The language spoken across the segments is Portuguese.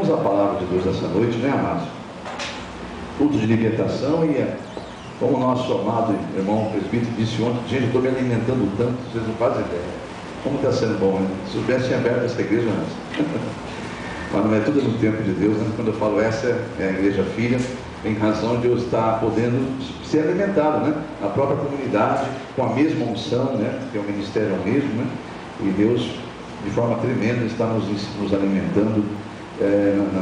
Vamos à palavra de Deus essa noite, né, amados? Culto de libertação e como o nosso amado irmão presbítero disse ontem, gente, eu estou me alimentando tanto, vocês não fazem ideia. Como está sendo bom, né? Se eu tivesse aberto essa igreja antes. Mas não é tudo no tempo de Deus, né? Quando eu falo essa é a igreja filha, em razão de eu estar podendo ser alimentado, né? Na própria comunidade, com a mesma unção, né? Porque o ministério é o mesmo, né? E Deus, de forma tremenda, está nos alimentando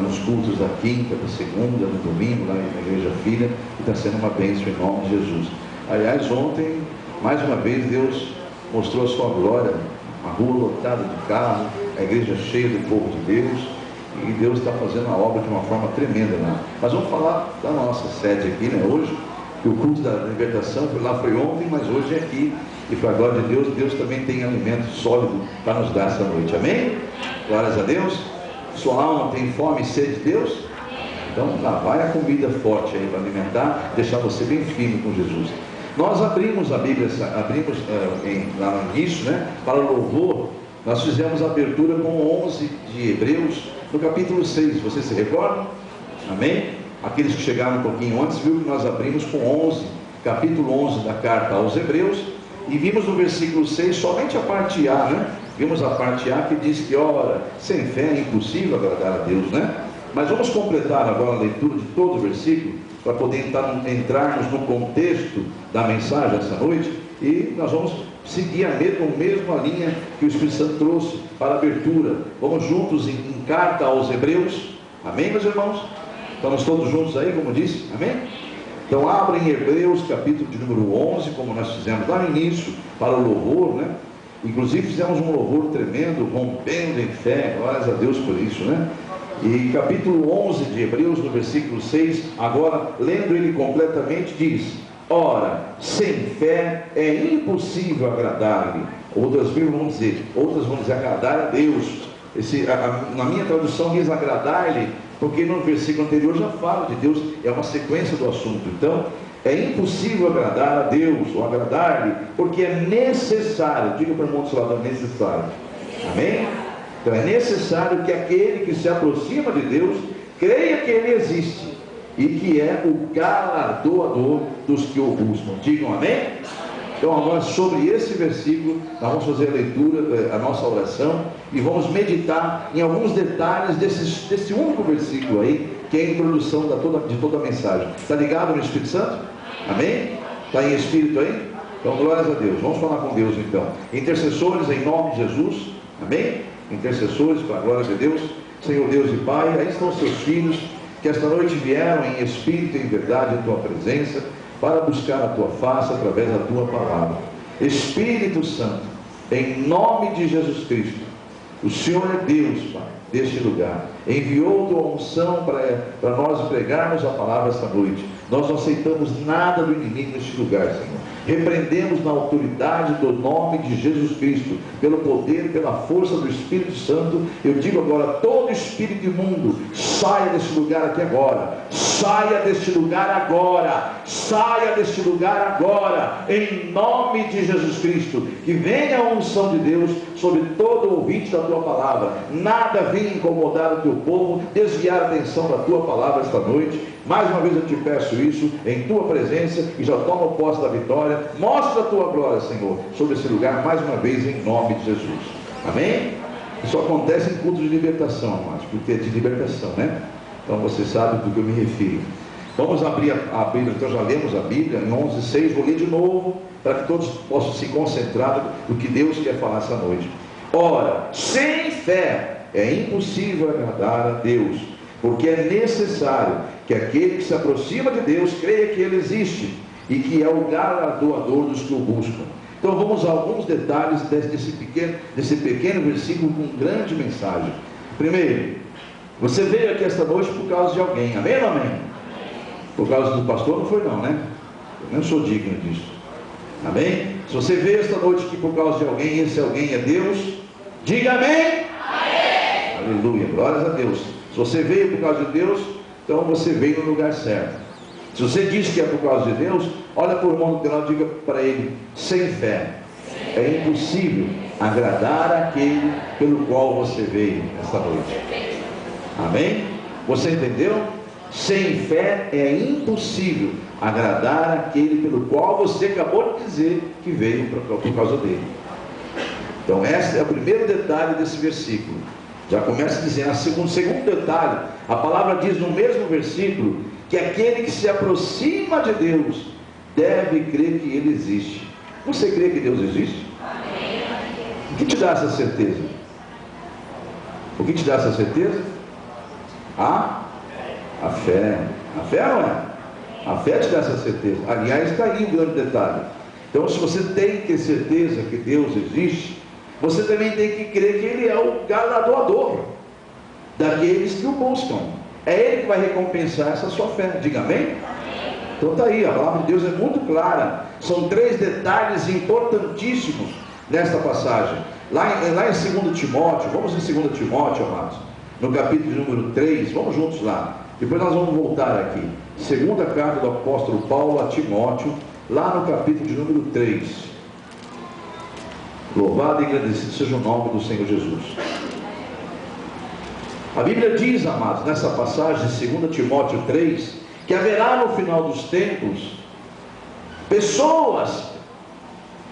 nos cultos da quinta, da segunda, do domingo, lá na igreja filha, e está sendo uma bênção em nome de Jesus. Aliás, ontem, mais uma vez, Deus mostrou a sua glória, uma rua lotada de carro, a igreja cheia do povo de Deus, e Deus está fazendo a obra de uma forma tremenda lá. Mas vamos falar da nossa sede aqui, né? Hoje, que o culto da libertação lá foi ontem, mas hoje é aqui, e para a glória de Deus, Deus também tem alimento sólido para nos dar essa noite, amém? Glórias a Deus. Sua alma tem fome e sede de Deus? Então lá vai a comida forte aí para alimentar, deixar você bem firme com Jesus. Nós abrimos a Bíblia, lá no início, né, para o louvor. Nós fizemos a abertura com 11 de Hebreus, no capítulo 6, vocês se recordam? Amém? Aqueles que chegaram um pouquinho antes, viram que nós abrimos com 11, capítulo 11 da carta aos Hebreus, e vimos no versículo 6, somente a parte A, né? Vimos a parte A que diz que, ora, sem fé é impossível agradar a Deus, né? Mas vamos completar agora a leitura de todo o versículo, para poder entrarmos no contexto da mensagem essa noite, e nós vamos seguir a mesma linha que o Espírito Santo trouxe para a abertura. Vamos juntos em carta aos Hebreus, amém, meus irmãos? Estamos todos juntos aí, como disse, amém? Então abrem em Hebreus, capítulo de número 11, como nós fizemos lá no início, para o louvor, né? Inclusive fizemos um louvor tremendo, rompendo em fé, glórias a Deus por isso, né? E capítulo 11 de Hebreus, no versículo 6, agora lendo ele completamente, diz: ora, sem fé é impossível agradar-lhe. Outras vão dizer agradar a Deus. Na minha tradução diz agradar-lhe, porque no versículo anterior já fala de Deus, é uma sequência do assunto. Então, é impossível agradar a Deus, ou agradar-lhe, porque é necessário, diga para o irmão do seu lado, é necessário, amém? Então é necessário que aquele que se aproxima de Deus, creia que Ele existe, e que é o galardoador dos que o buscam, digam amém? Então agora sobre esse versículo, nós vamos fazer a leitura, a nossa oração, e vamos meditar em alguns detalhes desse único versículo aí, que é a introdução de toda a mensagem. Está ligado no Espírito Santo? Amém? Está em Espírito aí? Então glórias a Deus, vamos falar com Deus então. Intercessores em nome de Jesus, amém? Intercessores para a glória de Deus, Senhor Deus e Pai, aí estão seus filhos, que esta noite vieram em Espírito e em verdade em Tua presença, para buscar a Tua face através da Tua palavra. Espírito Santo, em nome de Jesus Cristo, o Senhor é Deus, Pai, deste lugar, enviou Tua unção para nós pregarmos a palavra esta noite. Nós não aceitamos nada do inimigo neste lugar, Senhor. Repreendemos na autoridade do nome de Jesus Cristo, pelo poder e pela força do Espírito Santo. Eu digo agora, todo espírito imundo, saia deste lugar aqui agora, saia deste lugar agora, saia deste lugar agora, em nome de Jesus Cristo. Que venha a unção de Deus sobre todo ouvinte da Tua palavra. Nada venha incomodar o Teu povo, desviar a atenção da Tua palavra esta noite. Mais uma vez eu te peço isso, em Tua presença, e já tomo posse da vitória. Mostra a Tua glória, Senhor, sobre esse lugar, mais uma vez, em nome de Jesus, amém? Isso acontece em culto de libertação, amados, porque é de libertação, né? Então você sabe do que eu me refiro. Vamos abrir a Bíblia, então já lemos a Bíblia em 11:6, vou ler de novo, para que todos possam se concentrar no que Deus quer falar essa noite. Ora, sem fé é impossível agradar a Deus, porque é necessário que aquele que se aproxima de Deus creia que Ele existe, e que é o galardoador dos que o buscam. Então vamos a alguns detalhes desse pequeno versículo com grande mensagem. Primeiro, você veio aqui esta noite por causa de alguém, amém ou amém? Por causa do pastor não foi não, né? Eu não sou digno disso, amém? Se você veio esta noite aqui por causa de alguém, esse alguém é Deus, diga amém? Amém! Aleluia, glórias a Deus. Se você veio por causa de Deus, então você veio no lugar certo. Se você diz que é por causa de Deus, olha para o irmão do teu lado e diga para ele: sem fé é impossível agradar aquele pelo qual você veio esta noite. Amém? Você entendeu? Sem fé é impossível agradar aquele pelo qual você acabou de dizer que veio por causa dele. Então esse é o primeiro detalhe desse versículo. Já começa dizendo, o segundo detalhe, a palavra diz no mesmo versículo, que aquele que se aproxima de Deus, deve crer que Ele existe. Você crê que Deus existe? Amém. O que te dá essa certeza? O que te dá essa certeza? A fé. A fé não é? A fé te dá essa certeza. Aliás, está aí o grande detalhe. Então, se você tem que ter certeza que Deus existe, você também tem que crer que Ele é o galardoador daqueles que o buscam. É Ele que vai recompensar essa sua fé. Diga amém? Então está aí, a palavra de Deus é muito clara. São 3 detalhes importantíssimos nesta passagem. Lá em 2 Timóteo, vamos em 2 Timóteo, amados, no capítulo de número 3, vamos juntos lá. Depois nós vamos voltar aqui. Segunda carta do apóstolo Paulo a Timóteo, lá no capítulo de número 3. Louvado e agradecido seja o nome do Senhor Jesus. A Bíblia diz, amados, nessa passagem de 2 Timóteo 3, que haverá no final dos tempos pessoas,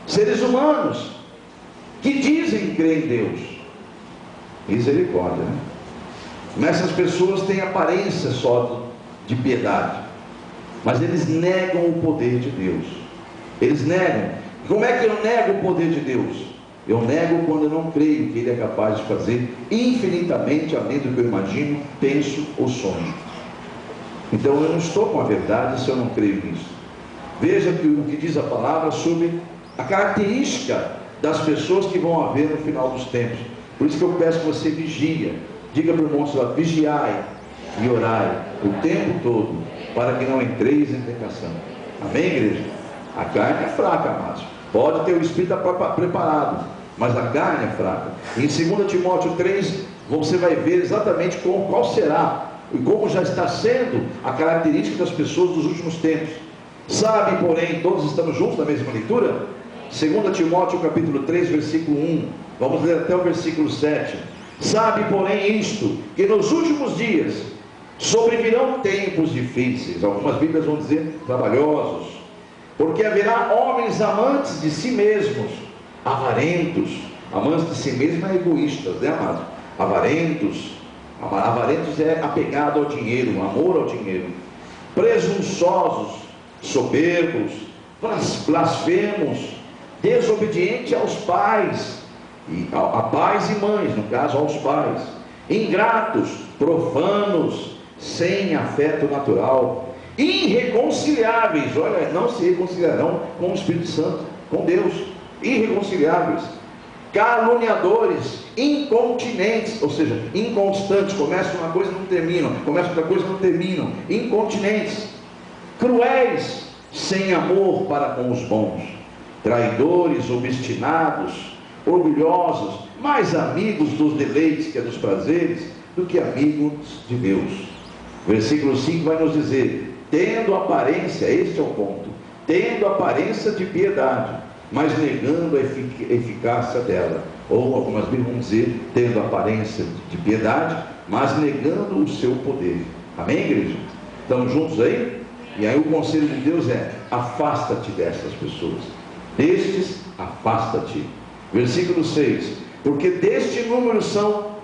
seres humanos, que dizem crer em Deus. Misericórdia, né? Mas essas pessoas têm aparência só de piedade, mas eles negam o poder de Deus. Eles negam. Como é que eu nego o poder de Deus? Eu nego quando eu não creio que Ele é capaz de fazer infinitamente além do que eu imagino, penso ou sonho. Então eu não estou com a verdade se eu não creio nisso. Veja o que diz a palavra sobre a característica das pessoas que vão haver no final dos tempos. Por isso que eu peço que você vigia. Diga para o irmão, vigiai e orai o tempo todo, para que não entreis em tentação. Amém, igreja? A carne é fraca, amados. Pode ter o espírito preparado, mas a carne é fraca. Em 2 Timóteo 3, você vai ver exatamente qual será e como já está sendo a característica das pessoas dos últimos tempos. Sabe, porém, todos estamos juntos na mesma leitura? 2 Timóteo capítulo 3, versículo 1. Vamos ler até o versículo 7. Sabe, porém, isto, que nos últimos dias sobrevirão tempos difíceis. Algumas Bíblias vão dizer trabalhosos, porque haverá homens amantes de si mesmos, avarentos. Amantes de si mesmos é egoístas, né, amado? Avarentos é apegado ao dinheiro, amor ao dinheiro. Presunçosos, soberbos, blasfemos, desobedientes aos pais, a pais e mães, no caso aos pais, ingratos, profanos, sem afeto natural, irreconciliáveis. Olha, não se reconciliarão com o Espírito Santo, com Deus. Irreconciliáveis, caluniadores, incontinentes, ou seja, inconstantes. Começa uma coisa e não terminam, começa outra coisa e não terminam. Incontinentes, cruéis, sem amor para com os bons, traidores, obstinados, orgulhosos, mais amigos dos deleites que é dos prazeres, do que amigos de Deus. Versículo 5 vai nos dizer: tendo aparência, este é o ponto, tendo aparência de piedade, mas negando a eficácia dela. Ou algumas Bíblias vão dizer, tendo aparência de piedade, mas negando o seu poder. Amém, igreja? Estamos juntos aí? E aí o conselho de Deus é: afasta-te dessas pessoas. Destes, afasta-te. Versículo 6: porque deste número são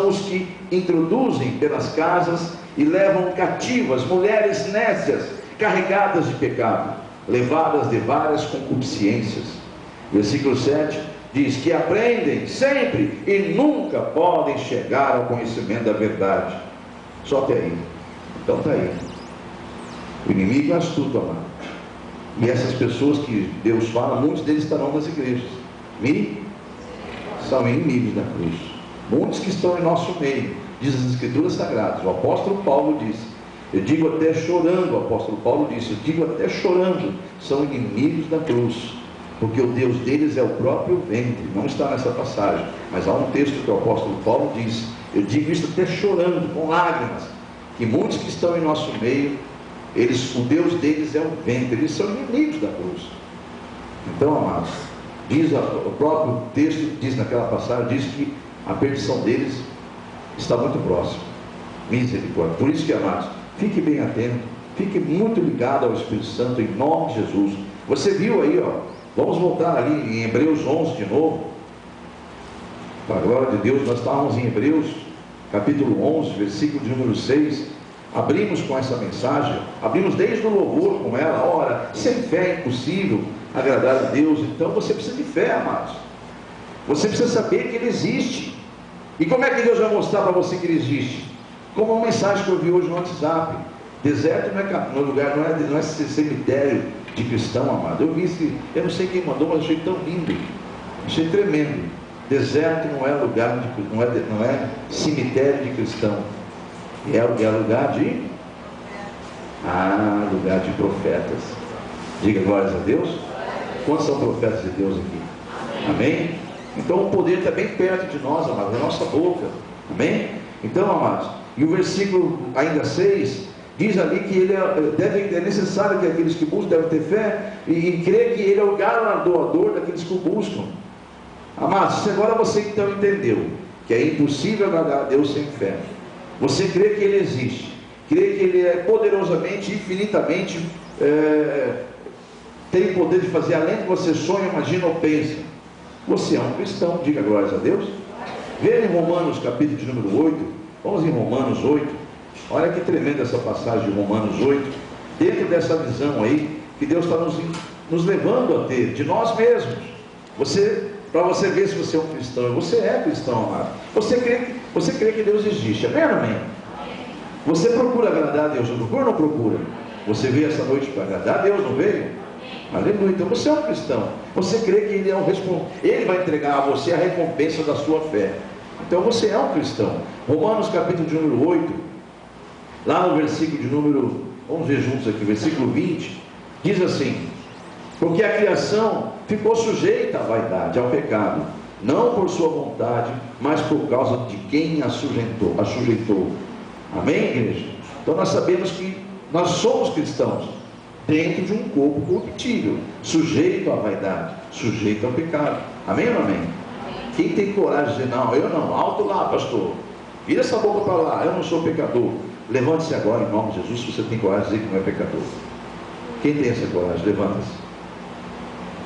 os que introduzem pelas casas e levam cativas mulheres nécias, carregadas de pecado, levadas de várias concupiscências. Versículo 7 diz que aprendem sempre e nunca podem chegar ao conhecimento da verdade. Só até aí. Então está aí. O inimigo é astuto, amado. E essas pessoas que Deus fala, muitos deles estarão nas igrejas. São inimigos da cruz. Muitos que estão em nosso meio, diz as Escrituras Sagradas. O apóstolo Paulo disse, eu digo até chorando, o apóstolo Paulo disse, eu digo até chorando, são inimigos da cruz, porque o Deus deles é o próprio ventre. Não está nessa passagem, mas há um texto que o apóstolo Paulo diz, eu digo isso até chorando, com lágrimas, que muitos que estão em nosso meio, o Deus deles é o ventre, eles são inimigos da cruz. Então, amados, o próprio texto diz naquela passagem, diz que a perdição deles está muito próxima. Misericórdia. Por isso que, amados, fique bem atento, fique muito ligado ao Espírito Santo, em nome de Jesus. Você viu aí, ó, vamos voltar ali em Hebreus 11 de novo, para a glória de Deus. Nós estávamos em Hebreus, capítulo 11, versículo de número 6, abrimos com essa mensagem, abrimos desde o louvor com ela. Ora, sem fé é impossível agradar a Deus. Então você precisa de fé, amados, você precisa saber que Ele existe. E como é que Deus vai mostrar para você que Ele existe? Como uma mensagem que eu vi hoje no WhatsApp: deserto não é no lugar, não é cemitério de cristão, amado. Eu vi isso, eu não sei quem mandou, mas achei tão lindo, achei tremendo. Deserto não é lugar não é cemitério de cristão, é lugar de lugar de profetas. Diga glórias a Deus. Quantos são profetas de Deus aqui? Amém? Então o poder está bem perto de nós, amados, na nossa boca. Amém? Então, amados, e o versículo ainda 6 diz ali que é necessário que aqueles que buscam devem ter fé e crer que Ele é o galardoador daqueles que o buscam. Amados, agora você então entendeu que é impossível agradar a Deus sem fé. Você crê que Ele existe, crê que Ele é poderosamente, infinitamente, tem o poder de fazer além do que você sonha, imagina ou pensa. Você é um cristão, diga glórias a Deus. Veja em Romanos capítulo de número 8, vamos em Romanos 8, olha que tremenda essa passagem de Romanos 8, dentro dessa visão aí, que Deus está nos levando a ter, de nós mesmos. Para você ver se você é um cristão, você é cristão, amado. Você crê que Deus existe, amém ou amém? Você procura agradar a Deus, não procura ou não procura? Você veio essa noite para agradar a Deus, não veio? Aleluia. Então você é um cristão, você crê que Ele é Ele vai entregar a você a recompensa da sua fé. Então você é um cristão. Romanos capítulo de número 8, lá no versículo de número, vamos ver juntos aqui, versículo 20, diz assim: porque a criação ficou sujeita à vaidade, ao pecado, não por sua vontade, mas por causa de quem a sujeitou. Amém, igreja? Então nós sabemos que nós somos cristãos dentro de um corpo corruptível, sujeito à vaidade, sujeito ao pecado. Amém ou não amém? Quem tem coragem de dizer: não, eu não, alto lá, pastor, vira essa boca para lá, eu não sou pecador. Levante-se agora em nome de Jesus, se você tem coragem de dizer que não é pecador. Quem tem essa coragem? Levanta-se.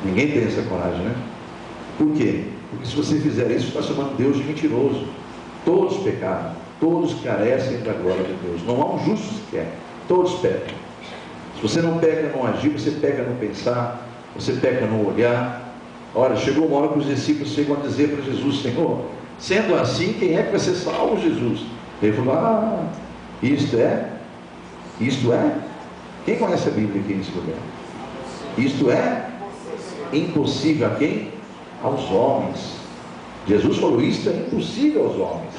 Ninguém tem essa coragem, né? Por quê? Porque se você fizer isso, está chamando Deus de mentiroso. Todos pecaram, todos carecem da glória de Deus. Não há um justo sequer, todos pecam. Se você não peca no agir, você peca no pensar, você peca no olhar. Olha, chegou uma hora que os discípulos chegam a dizer para Jesus: Senhor, sendo assim, quem é que vai ser salvo, Jesus? Ele falou: isto é? Quem conhece a Bíblia aqui nesse lugar? Isto é impossível a quem? Aos homens. Jesus falou: isto é impossível aos homens.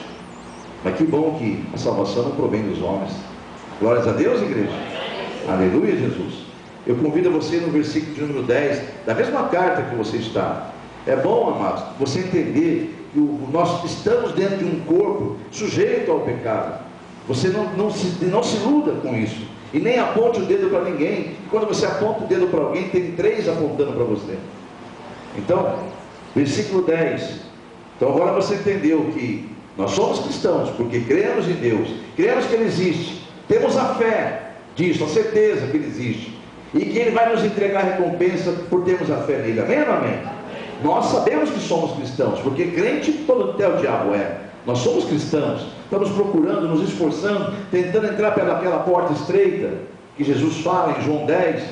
Mas que bom que a salvação não provém dos homens. Glórias a Deus, igreja. Aleluia, Jesus. Eu convido você no versículo de número 10, da mesma carta que você está. É bom, amados, você entender que nós estamos dentro de um corpo sujeito ao pecado. Você não se iluda com isso. E nem aponte o dedo para ninguém. Quando você aponta o dedo para alguém, tem 3 apontando para você. Então, versículo 10. Então agora você entendeu que nós somos cristãos porque cremos em Deus, cremos que Ele existe, temos a fé disso, a certeza que Ele existe, e que Ele vai nos entregar a recompensa por termos a fé nele. Amém ou amém? Nós sabemos que somos cristãos, porque crente todo até o diabo é. Nós somos cristãos, estamos procurando, nos esforçando, tentando entrar pelaquela porta estreita que Jesus fala em João 10.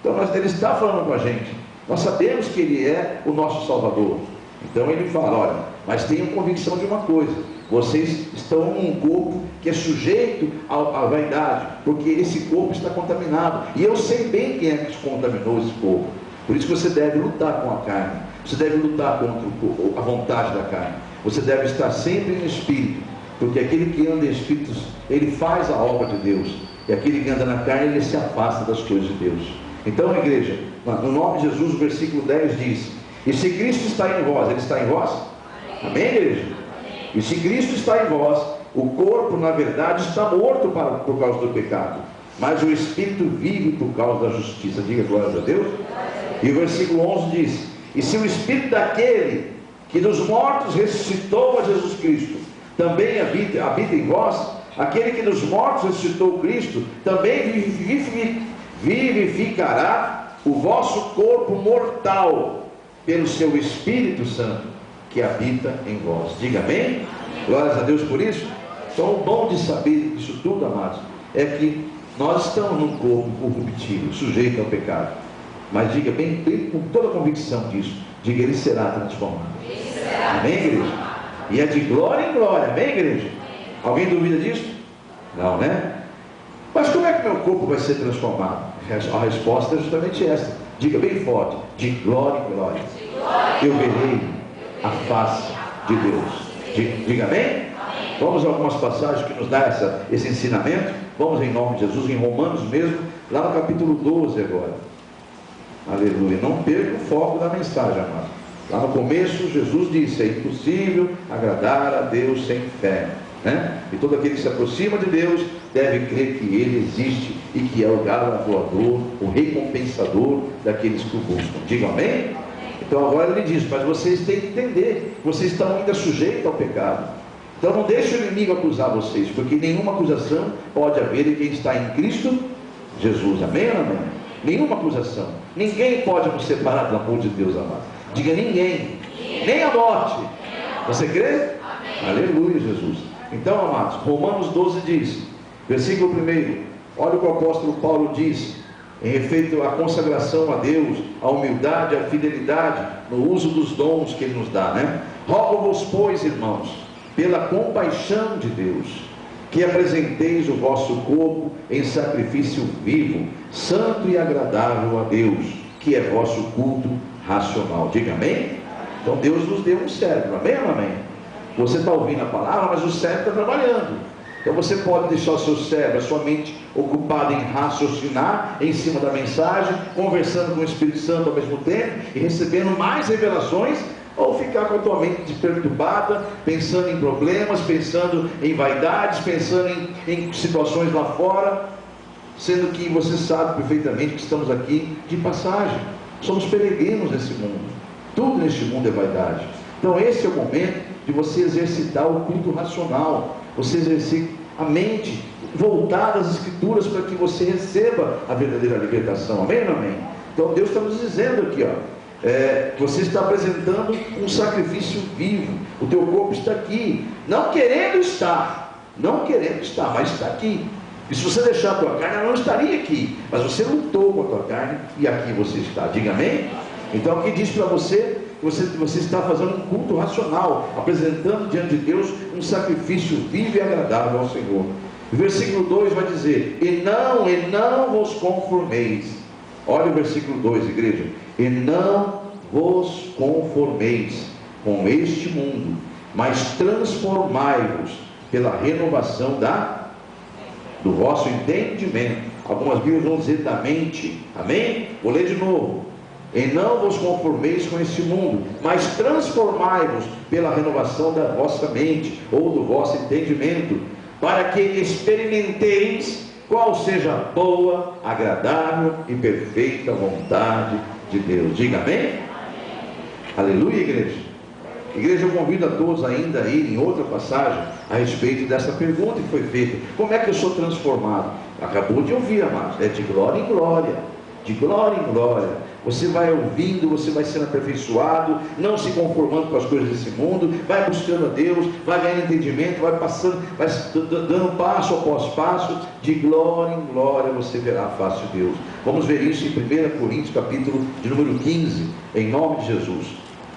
Então Ele está falando com a gente. Nós sabemos que Ele é o nosso Salvador. Então Ele fala: olha, mas tenham convicção de uma coisa: vocês estão num corpo que é sujeito à vaidade, porque esse corpo está contaminado, e eu sei bem quem é que contaminou esse corpo. Por isso que você deve lutar com a carne, você deve lutar contra a vontade da carne, você deve estar sempre no Espírito, porque aquele que anda em Espírito, ele faz a obra de Deus, e aquele que anda na carne, ele se afasta das coisas de Deus. Então, igreja, no nome de Jesus, o versículo 10 diz: e se Cristo está em vós, Ele está em vós? Amém, igreja? E se Cristo está em vós, o corpo na verdade está morto por causa do pecado, mas o Espírito vive por causa da justiça. Diga glórias a Deus. E o versículo 11 diz: e se o Espírito daquele que dos mortos ressuscitou a Jesus Cristo também habita em vós, aquele que dos mortos ressuscitou Cristo, também vivificará o vosso corpo mortal, pelo seu Espírito Santo, que habita em vós. Diga amém? Glórias a Deus por isso. Então o bom de saber disso tudo, amados, é que nós estamos num corpo corruptível, sujeito ao pecado. Mas diga bem com toda a convicção disso, diga, ele será transformado. Amém, igreja? E é de glória em glória, amém, igreja? Alguém duvida disso? Não, né? Mas como é que meu corpo vai ser transformado? A resposta é justamente essa. Diga bem forte, de glória em glória eu verei a face de Deus. Diga amém? Vamos a algumas passagens que nos dá esse ensinamento. Vamos em nome de Jesus, em Romanos mesmo, lá no capítulo 12 agora. Aleluia. Não perca o foco da mensagem, amado. Lá no começo Jesus disse, é impossível agradar a Deus sem fé, né? E todo aquele que se aproxima de Deus deve crer que Ele existe e que é o galardoador, o recompensador daqueles que o buscam. Diga amém? Então agora ele diz, mas vocês têm que entender, vocês estão ainda sujeitos ao pecado. Então não deixe o inimigo acusar vocês, porque nenhuma acusação pode haver em quem está em Cristo Jesus. Amém ou amém? Nenhuma acusação. Ninguém pode nos separar do amor de Deus, amado. Diga ninguém, nem a morte. Você crê? Amém. Aleluia, Jesus. Então, amados, Romanos 12 diz, versículo 1, olha o que o apóstolo Paulo diz, em efeito a consagração a Deus, a humildade, a fidelidade no uso dos dons que Ele nos dá, né? Rogo-vos, pois, irmãos, pela compaixão de Deus, que apresenteis o vosso corpo em sacrifício vivo, santo e agradável a Deus, que é vosso culto racional. Diga amém? Então Deus nos deu um cérebro, amém ou amém? Você está ouvindo a palavra, mas o cérebro está trabalhando. Então você pode deixar o seu cérebro, a sua mente ocupada em raciocinar em cima da mensagem, conversando com o Espírito Santo ao mesmo tempo e recebendo mais revelações, ou ficar com a tua mente perturbada, pensando em problemas, pensando em vaidades, pensando em situações lá fora, sendo que você sabe perfeitamente que estamos aqui de passagem, somos peregrinos nesse mundo, tudo neste mundo é vaidade. Então esse é o momento de você exercitar o culto racional, você exercer a mente voltada às Escrituras, para que você receba a verdadeira libertação. Amém ou amém? Então Deus está nos dizendo aqui, você está apresentando um sacrifício vivo, o teu corpo está aqui, não querendo estar, mas está aqui. E se você deixar a tua carne, ela não estaria aqui, mas você lutou com a tua carne e aqui você está. Diga amém? Então aqui diz para você que você está fazendo um culto racional, apresentando diante de Deus um sacrifício vivo e agradável ao Senhor. O versículo 2 vai dizer, e não vos conformeis. Olha o versículo 2, igreja. E não vos conformeis com este mundo, mas transformai-vos pela renovação do vosso entendimento. Algumas Bíblias vão dizer da mente. Amém? Vou ler de novo. E não vos conformeis com este mundo, mas transformai-vos pela renovação da vossa mente, ou do vosso entendimento, para que experimenteis qual seja a boa, agradável e perfeita vontade de Deus. Diga amém? Amém. Aleluia, igreja. Igreja, eu convido a todos ainda a ir em outra passagem a respeito dessa pergunta que foi feita. Como é que eu sou transformado? Acabou de ouvir, amados. É de glória em glória. De glória em glória. Você vai ouvindo, você vai sendo aperfeiçoado, não se conformando com as coisas desse mundo, vai buscando a Deus, vai ganhando entendimento, vai passando, vai dando passo após passo, de glória em glória você verá a face de Deus. Vamos ver isso em 1 Coríntios, capítulo de número 15, em nome de Jesus.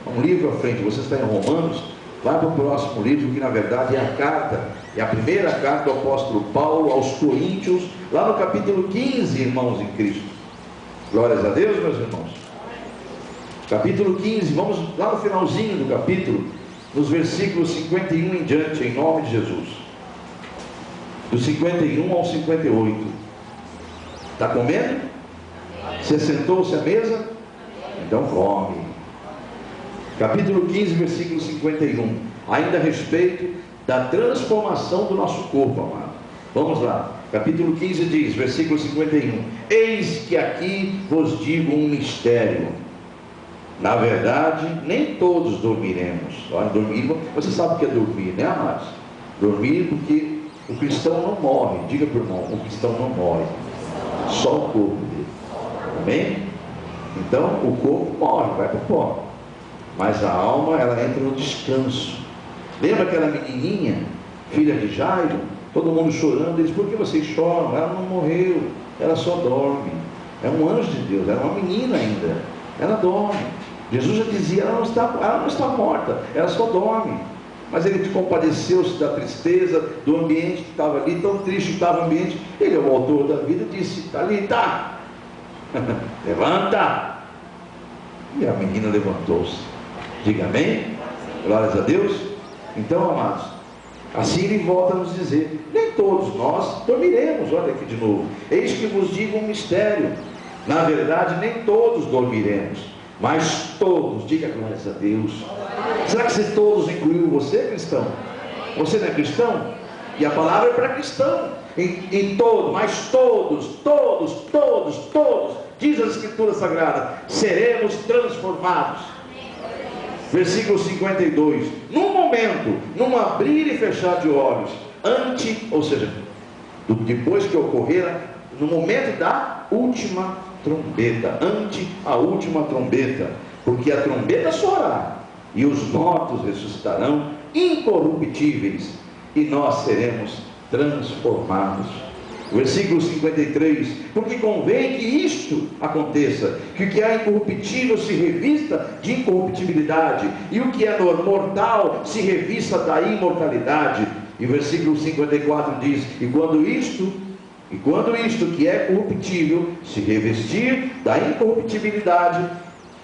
Um livro à frente, você está em Romanos, vai para o próximo livro, que na verdade é a carta, é a primeira carta do apóstolo Paulo aos Coríntios, lá no capítulo 15, irmãos em Cristo. Glórias a Deus, meus irmãos. Capítulo 15, vamos lá no finalzinho do capítulo, nos versículos 51 em diante, em nome de Jesus. Do 51 ao 58. Está comendo? Você sentou-se à mesa? Então come. Capítulo 15, versículo 51. Ainda a respeito da transformação do nosso corpo, amado. Vamos lá. Capítulo 15 diz, versículo 51. Eis que aqui vos digo um mistério. Na verdade, nem todos dormiremos. Olha, dormir, você sabe o que é dormir, né, amados? Dormir porque O cristão não morre. Diga para o irmão, o cristão não morre, só o corpo dele. Amém? Então o corpo morre, vai para o pó, mas a alma, ela entra no descanso. Lembra aquela menininha, filha de Jairo? Todo mundo chorando. Eles: por que vocês choram? Ela não morreu, ela só dorme. É um anjo de Deus, era uma menina ainda, ela dorme. Jesus já dizia: ela não está morta, ela só dorme. Mas ele compadeceu-se da tristeza, do ambiente que estava ali, tão triste estava o ambiente. Ele é o autor da vida, disse: Talita, levanta. E a menina levantou-se. Diga amém? Glórias a Deus. Então, amados, assim ele volta a nos dizer: nem todos nós dormiremos. Olha aqui de novo: eis que vos digo um mistério. Na verdade, nem todos dormiremos, mas todos. Diga glórias a Deus. Será que se todos incluiu você, cristão? Você não é cristão? E a palavra é para cristão. Em todo, mas todos, diz a Escritura Sagrada, seremos transformados. Versículo 52. Num momento, num abrir e fechar de olhos, ou seja, depois que ocorrer, no momento da última trombeta, ante a última trombeta, porque a trombeta soará e os mortos ressuscitarão incorruptíveis, e nós seremos transformados. Versículo 53. Porque convém que isto aconteça, que o que é incorruptível se revista de incorruptibilidade, e o que é mortal se revista da imortalidade. E versículo 54 diz: e quando isto que é corruptível se revestir da incorruptibilidade,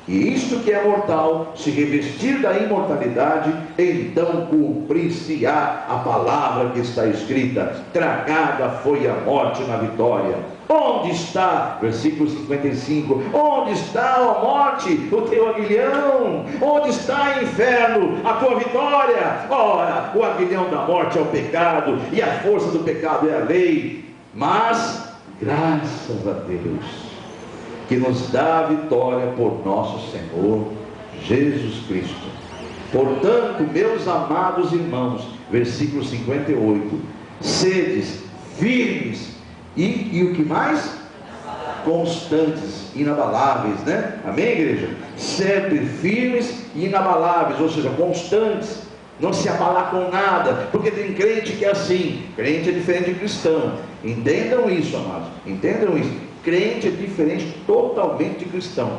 e isto que é mortal se revestir da imortalidade, então cumprir-se-á a palavra que está escrita: tragada foi a morte na vitória. Onde está, versículo 55, onde está, ó morte, o teu aguilhão? Onde está, inferno, a tua vitória? Ora, o aguilhão da morte é o pecado, e a força do pecado é a lei. Mas graças a Deus, que nos dá a vitória por nosso Senhor Jesus Cristo. Portanto, meus amados irmãos, versículo 58, sedes firmes e o que mais? Constantes, inabaláveis, né? Amém, igreja? Sempre firmes e inabaláveis, ou seja, constantes, não se abalar com nada, porque tem crente que é assim. Crente é diferente de cristão. Entendam isso, amados, entendam isso. Crente é diferente totalmente de cristão.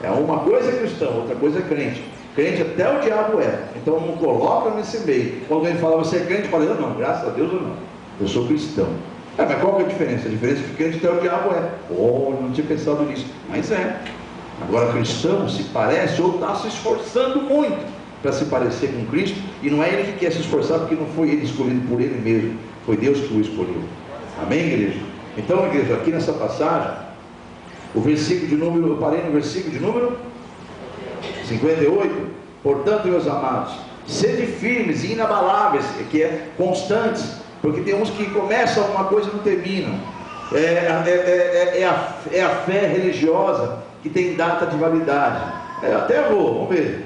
É uma coisa é cristão, outra coisa é crente. Crente até o diabo é. Então não coloca nesse meio. Quando alguém fala: você é crente? Fala: eu não, graças a Deus eu não, eu sou cristão. Mas qual que é a diferença? A diferença é que crente até o diabo é. Oh, eu não tinha pensado nisso. Mas é. Agora, cristão se parece ou está se esforçando muito para se parecer com Cristo, e não é ele que quer se esforçar, porque não foi ele escolhido por ele mesmo, foi Deus que o escolheu. Amém, igreja? Então, igreja, aqui nessa passagem, o versículo de número, eu parei no versículo de número 58. Portanto, meus amados, sede firmes e inabaláveis, que é constantes, porque tem uns que começam uma coisa e não terminam. É a fé religiosa que tem data de validade. Até vamos ver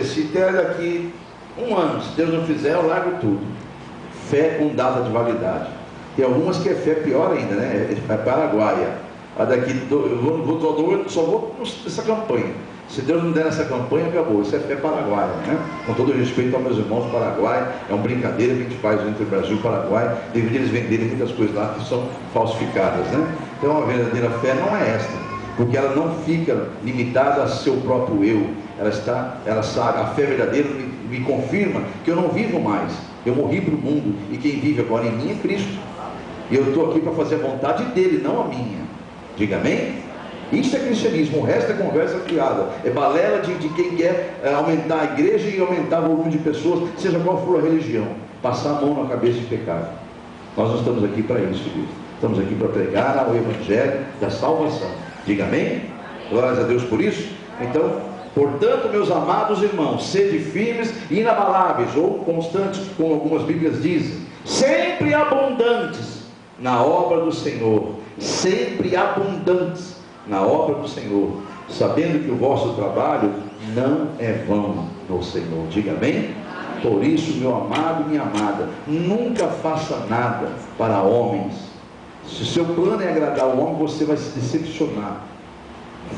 se até daqui um ano, se Deus não fizer, eu largo tudo. Fé com data de validade. Tem algumas que é fé pior ainda, né? É paraguaia. A daqui, só vou nessa campanha. Se Deus não der nessa campanha, acabou. Isso é fé paraguaia, né? Com todo respeito aos meus irmãos paraguaios, é uma brincadeira que a gente faz entre o Brasil e o Paraguai. Devido eles venderem muitas coisas lá que são falsificadas, né? Então a verdadeira fé não é esta, porque ela não fica limitada a seu próprio eu. Ela sabe, a fé verdadeira me confirma que eu não vivo mais. Eu morri para o mundo, e quem vive agora em mim é Cristo. E eu estou aqui para fazer a vontade dele, não a minha. Diga amém? Isso é cristianismo. O resto é conversa fiada, é balela de quem quer aumentar a igreja e aumentar o volume de pessoas, seja qual for a religião, passar a mão na cabeça de pecado. Nós não estamos aqui para isso, querido. Estamos aqui para pregar o evangelho da salvação. Diga amém? Glórias a Deus por isso. Então, portanto, meus amados irmãos, sede firmes e inabaláveis, ou constantes, como algumas bíblias dizem, sempre abundantes na obra do Senhor, sempre abundantes na obra do Senhor, sabendo que o vosso trabalho não é vão no Senhor. Diga amém? Por isso, meu amado e minha amada, nunca faça nada para homens. Se o seu plano é agradar o homem, você vai se decepcionar.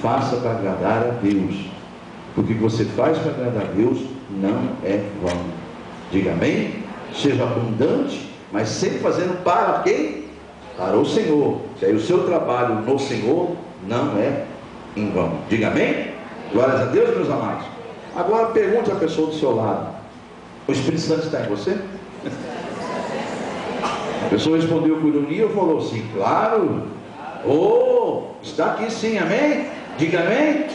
Faça para agradar a Deus, porque o que você faz para agradar a Deus não é vão. Diga amém? Seja abundante, mas sempre fazendo para quem? Para o Senhor. Que aí o seu trabalho no Senhor não é em vão. Diga amém? Glórias a Deus, meus amados. Agora pergunte à pessoa do seu lado: o Espírito Santo está em você? A pessoa respondeu com ironia ou falou sim? Claro. Está aqui sim, amém? Diga amém?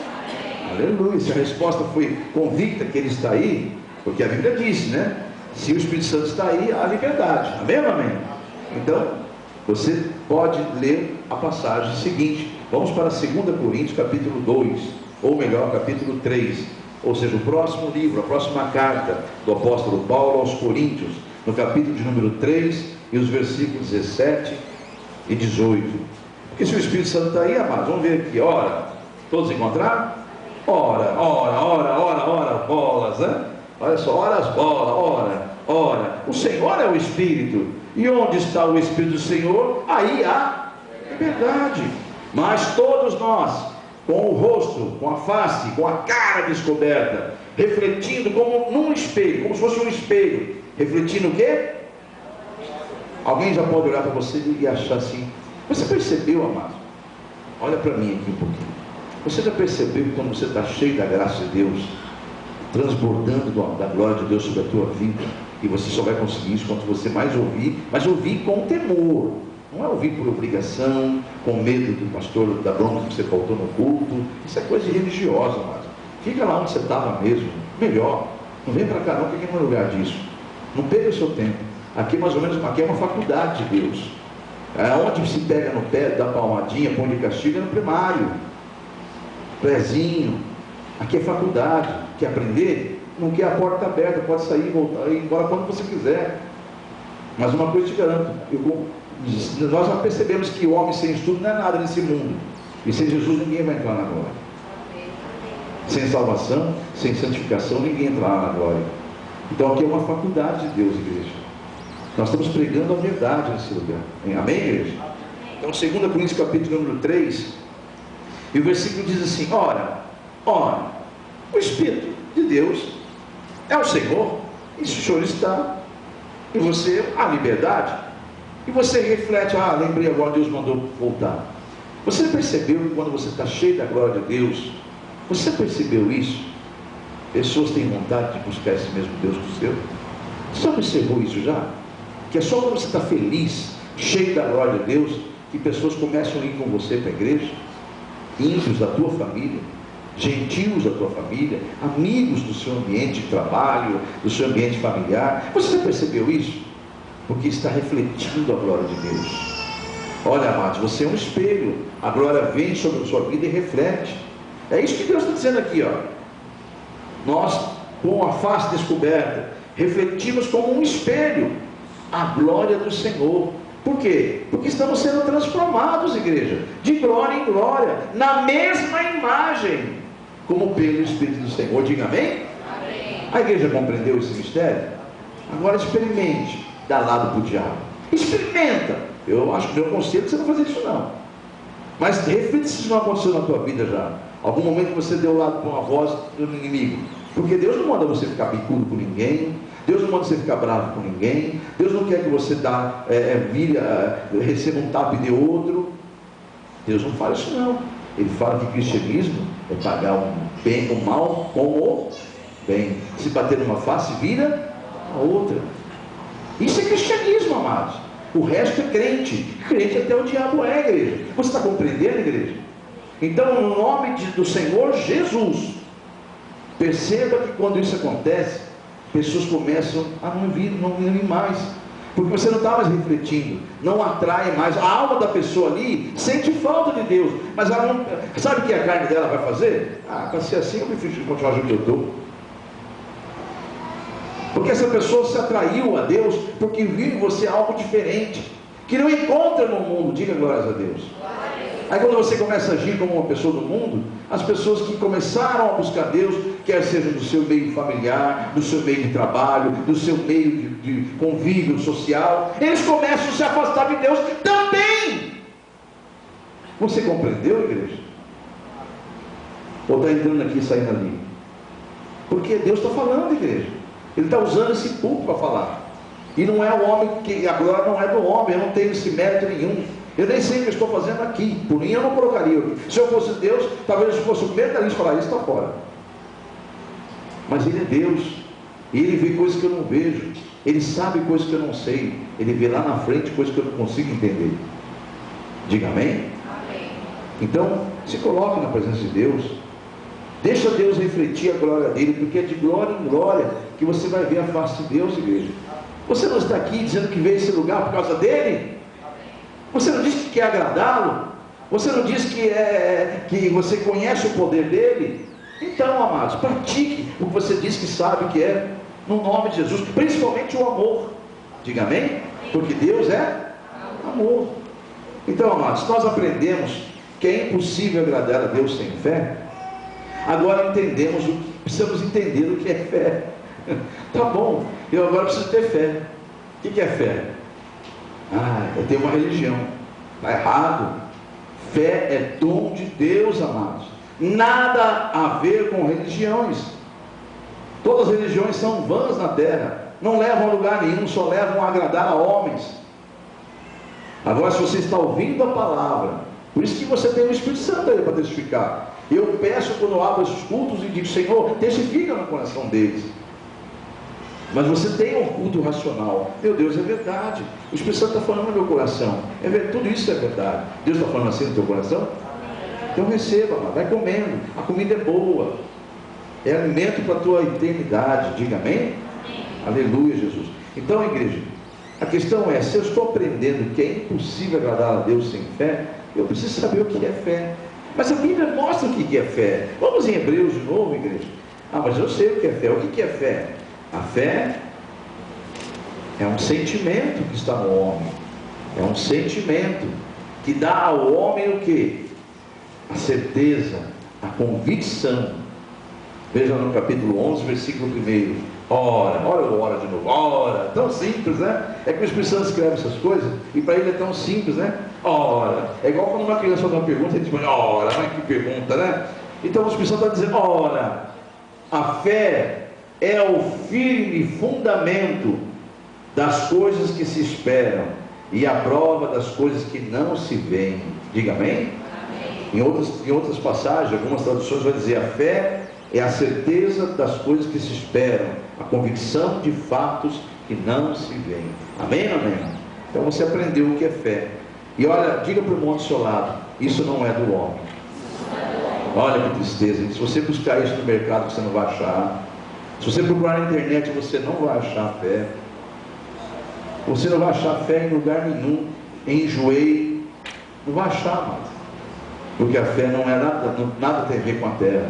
Aleluia. Se a resposta foi convicta que ele está aí, porque a Bíblia diz, né? Se o Espírito Santo está aí, há liberdade. Amém ou amém? Então, você pode ler a passagem seguinte. Vamos para 2 Coríntios, capítulo 2, ou melhor, capítulo 3. Ou seja, o próximo livro, a próxima carta do apóstolo Paulo aos Coríntios, no capítulo de número 3, e os versículos 17 e 18. Porque se o Espírito Santo está aí, amados, vamos ver aqui, ora, todos encontraram? Ora, bolas, né? Olha só, ora as bolas, ora. O Senhor é o Espírito, e onde está o Espírito do Senhor, aí há liberdade. Mas todos nós, com o rosto, com a face, com a cara descoberta, refletindo como num espelho, como se fosse um espelho, refletindo o quê? Alguém já pode olhar para você e achar assim: você percebeu, amado? Olha para mim aqui um pouquinho. Você já percebeu que quando você está cheio da graça de Deus, transbordando da glória de Deus sobre a tua vida, e você só vai conseguir isso quando você mais ouvir, mas ouvir com temor. Não é ouvir por obrigação, com medo do pastor, da bronca que você faltou no culto. Isso é coisa religiosa, amado. Fica lá onde você estava mesmo, melhor. Não vem para cá não, porque aqui não é lugar disso. Não perca o seu tempo. Aqui mais ou menos, aqui é uma faculdade de Deus. Onde se pega no pé, dá palmadinha, põe de castigo, é no primário. Prézinho. Aqui é faculdade. Quer aprender? Não quer, a porta está aberta, pode sair, voltar, ir embora quando você quiser. Mas uma coisa eu te garanto, nós já percebemos que o homem sem estudo não é nada nesse mundo. E sem Jesus ninguém vai entrar na glória. Sem salvação, sem santificação, ninguém entrará na glória. Então aqui é uma faculdade de Deus, igreja. Nós estamos pregando a verdade nesse lugar. Amém, igreja? Então 2 Coríntios capítulo número 3, e o versículo diz assim: ora, o Espírito de Deus é o Senhor, e se o Senhor está em você, há liberdade. E você reflete: lembrei agora, Deus mandou voltar. Você percebeu que quando você está cheio da glória de Deus, você percebeu isso? Pessoas têm vontade de buscar esse mesmo Deus que o seu. Você observou isso já? Que é só quando você está feliz, cheio da glória de Deus, que pessoas começam a ir com você para a igreja. Ímpios da tua família, gentios da tua família, amigos do seu ambiente de trabalho, do seu ambiente familiar. Você já percebeu isso? Porque está refletindo a glória de Deus. Olha, amados, você é um espelho. A glória vem sobre a sua vida e reflete. É isso que Deus está dizendo aqui, Nós, com a face descoberta, refletimos como um espelho a glória do Senhor. Por quê? Porque estamos sendo transformados, igreja, de glória em glória, na mesma imagem, como pelo Espírito do Senhor. Diga amém? Amém. A igreja compreendeu esse mistério? Agora experimente dar lado para o diabo. Experimenta. Eu acho que meu conselho é você não fazer isso não. Mas reflita se isso não aconteceu na tua vida já. Algum momento você deu lado para uma voz do inimigo. Porque Deus não manda você ficar bicudo com ninguém. Deus não manda você ficar bravo com ninguém. Deus não quer que você receba um tapa e dê outro. Deus não fala isso não. Ele fala que cristianismo é pagar o mal com o bem. Se bater numa face, vira a outra. Isso é cristianismo, amados. O resto é crente. Crente até o diabo é, igreja. Você está compreendendo, igreja? Então, no nome do Senhor Jesus, perceba que quando isso acontece, pessoas começam a não vir mais, porque você não está mais refletindo, não atrai mais. A alma da pessoa ali sente falta de Deus, mas ela não sabe o que a carne dela vai fazer. Para ser assim eu prefiro continuar onde eu estou, porque essa pessoa se atraiu a Deus porque viu em você algo diferente, que não encontra no mundo. Diga glórias a Deus. Aí quando você começa a agir como uma pessoa do mundo, as pessoas que começaram a buscar Deus, quer seja do seu meio familiar, do seu meio de trabalho, do seu meio de convívio social, eles começam a se afastar de Deus também. Você compreendeu, igreja? Ou está entrando aqui e saindo ali? Porque Deus está falando, igreja. Ele está usando esse púlpito para falar. E não é o homem, que a glória não é do homem, eu não tenho esse mérito nenhum. Eu nem sei o que eu estou fazendo aqui. Por mim eu não colocaria. Se eu fosse Deus, talvez eu fosse o primeiro da lista falar, isso está fora. Mas Ele é Deus. E Ele vê coisas que eu não vejo. Ele sabe coisas que eu não sei. Ele vê lá na frente coisas que eu não consigo entender. Diga amém? Amém. Então, se coloque na presença de Deus. Deixa Deus refletir a glória dele, porque é de glória em glória que você vai ver a face de Deus, igreja. Você não está aqui dizendo que veio a esse lugar por causa dele? Você não diz que quer agradá-lo? Você não diz que você conhece o poder dele? Então, amados, pratique o que você diz que sabe que é, no nome de Jesus, principalmente o amor. Diga amém? Porque Deus é amor. Então, amados, nós aprendemos que é impossível agradar a Deus sem fé. Agora precisamos entender o que é fé. Tá bom, eu agora preciso ter fé. O que é fé? É ter uma religião. Está errado. Fé é dom de Deus, amados. Nada a ver com religiões. Todas as religiões são vãs na terra. Não levam a lugar nenhum, só levam a agradar a homens. Agora, se você está ouvindo a palavra, por isso que você tem o Espírito Santo aí para testificar. Eu peço, quando eu abro esses cultos, e digo, Senhor, testifica no coração deles. Mas você tem um culto racional. Meu Deus, é verdade. O Espírito Santo está falando no meu coração. Tudo isso é verdade. Deus está falando assim no teu coração? Então receba, vai comendo. A comida é boa. É alimento para a tua eternidade. Diga amém? Aleluia, Jesus. Então, igreja, a questão é, se eu estou aprendendo que é impossível agradar a Deus sem fé, eu preciso saber o que é fé. Mas a Bíblia mostra o que é fé. Vamos em Hebreus de novo, igreja. Mas eu sei o que é fé. O que é fé? A fé é um sentimento que está no homem. É um sentimento que dá ao homem o que? A certeza, a convicção. Veja no capítulo 11, versículo 1. Ora de novo. Ora, tão simples, né? É que o Espírito Santo escreve essas coisas e para ele é tão simples, né? Ora, é igual quando uma criança faz uma pergunta e diz, ora, mas que pergunta, né? Então o Espírito Santo está dizendo, ora, a fé é o firme fundamento das coisas que se esperam e a prova das coisas que não se veem. Diga amém? Amém. Em outras passagens, algumas traduções vai dizer, a fé é a certeza das coisas que se esperam, a convicção de fatos que não se veem. Amém, amém? Então você aprendeu o que é fé. E olha, diga para o irmão do seu lado, isso não é do homem. Olha que tristeza. Se você buscar isso no mercado, você não vai achar. Se você procurar na internet, você não vai achar fé. Você não vai achar fé em lugar nenhum. Enjoei. Não vai achar mais. Porque a fé não é nada tem a ver com a terra.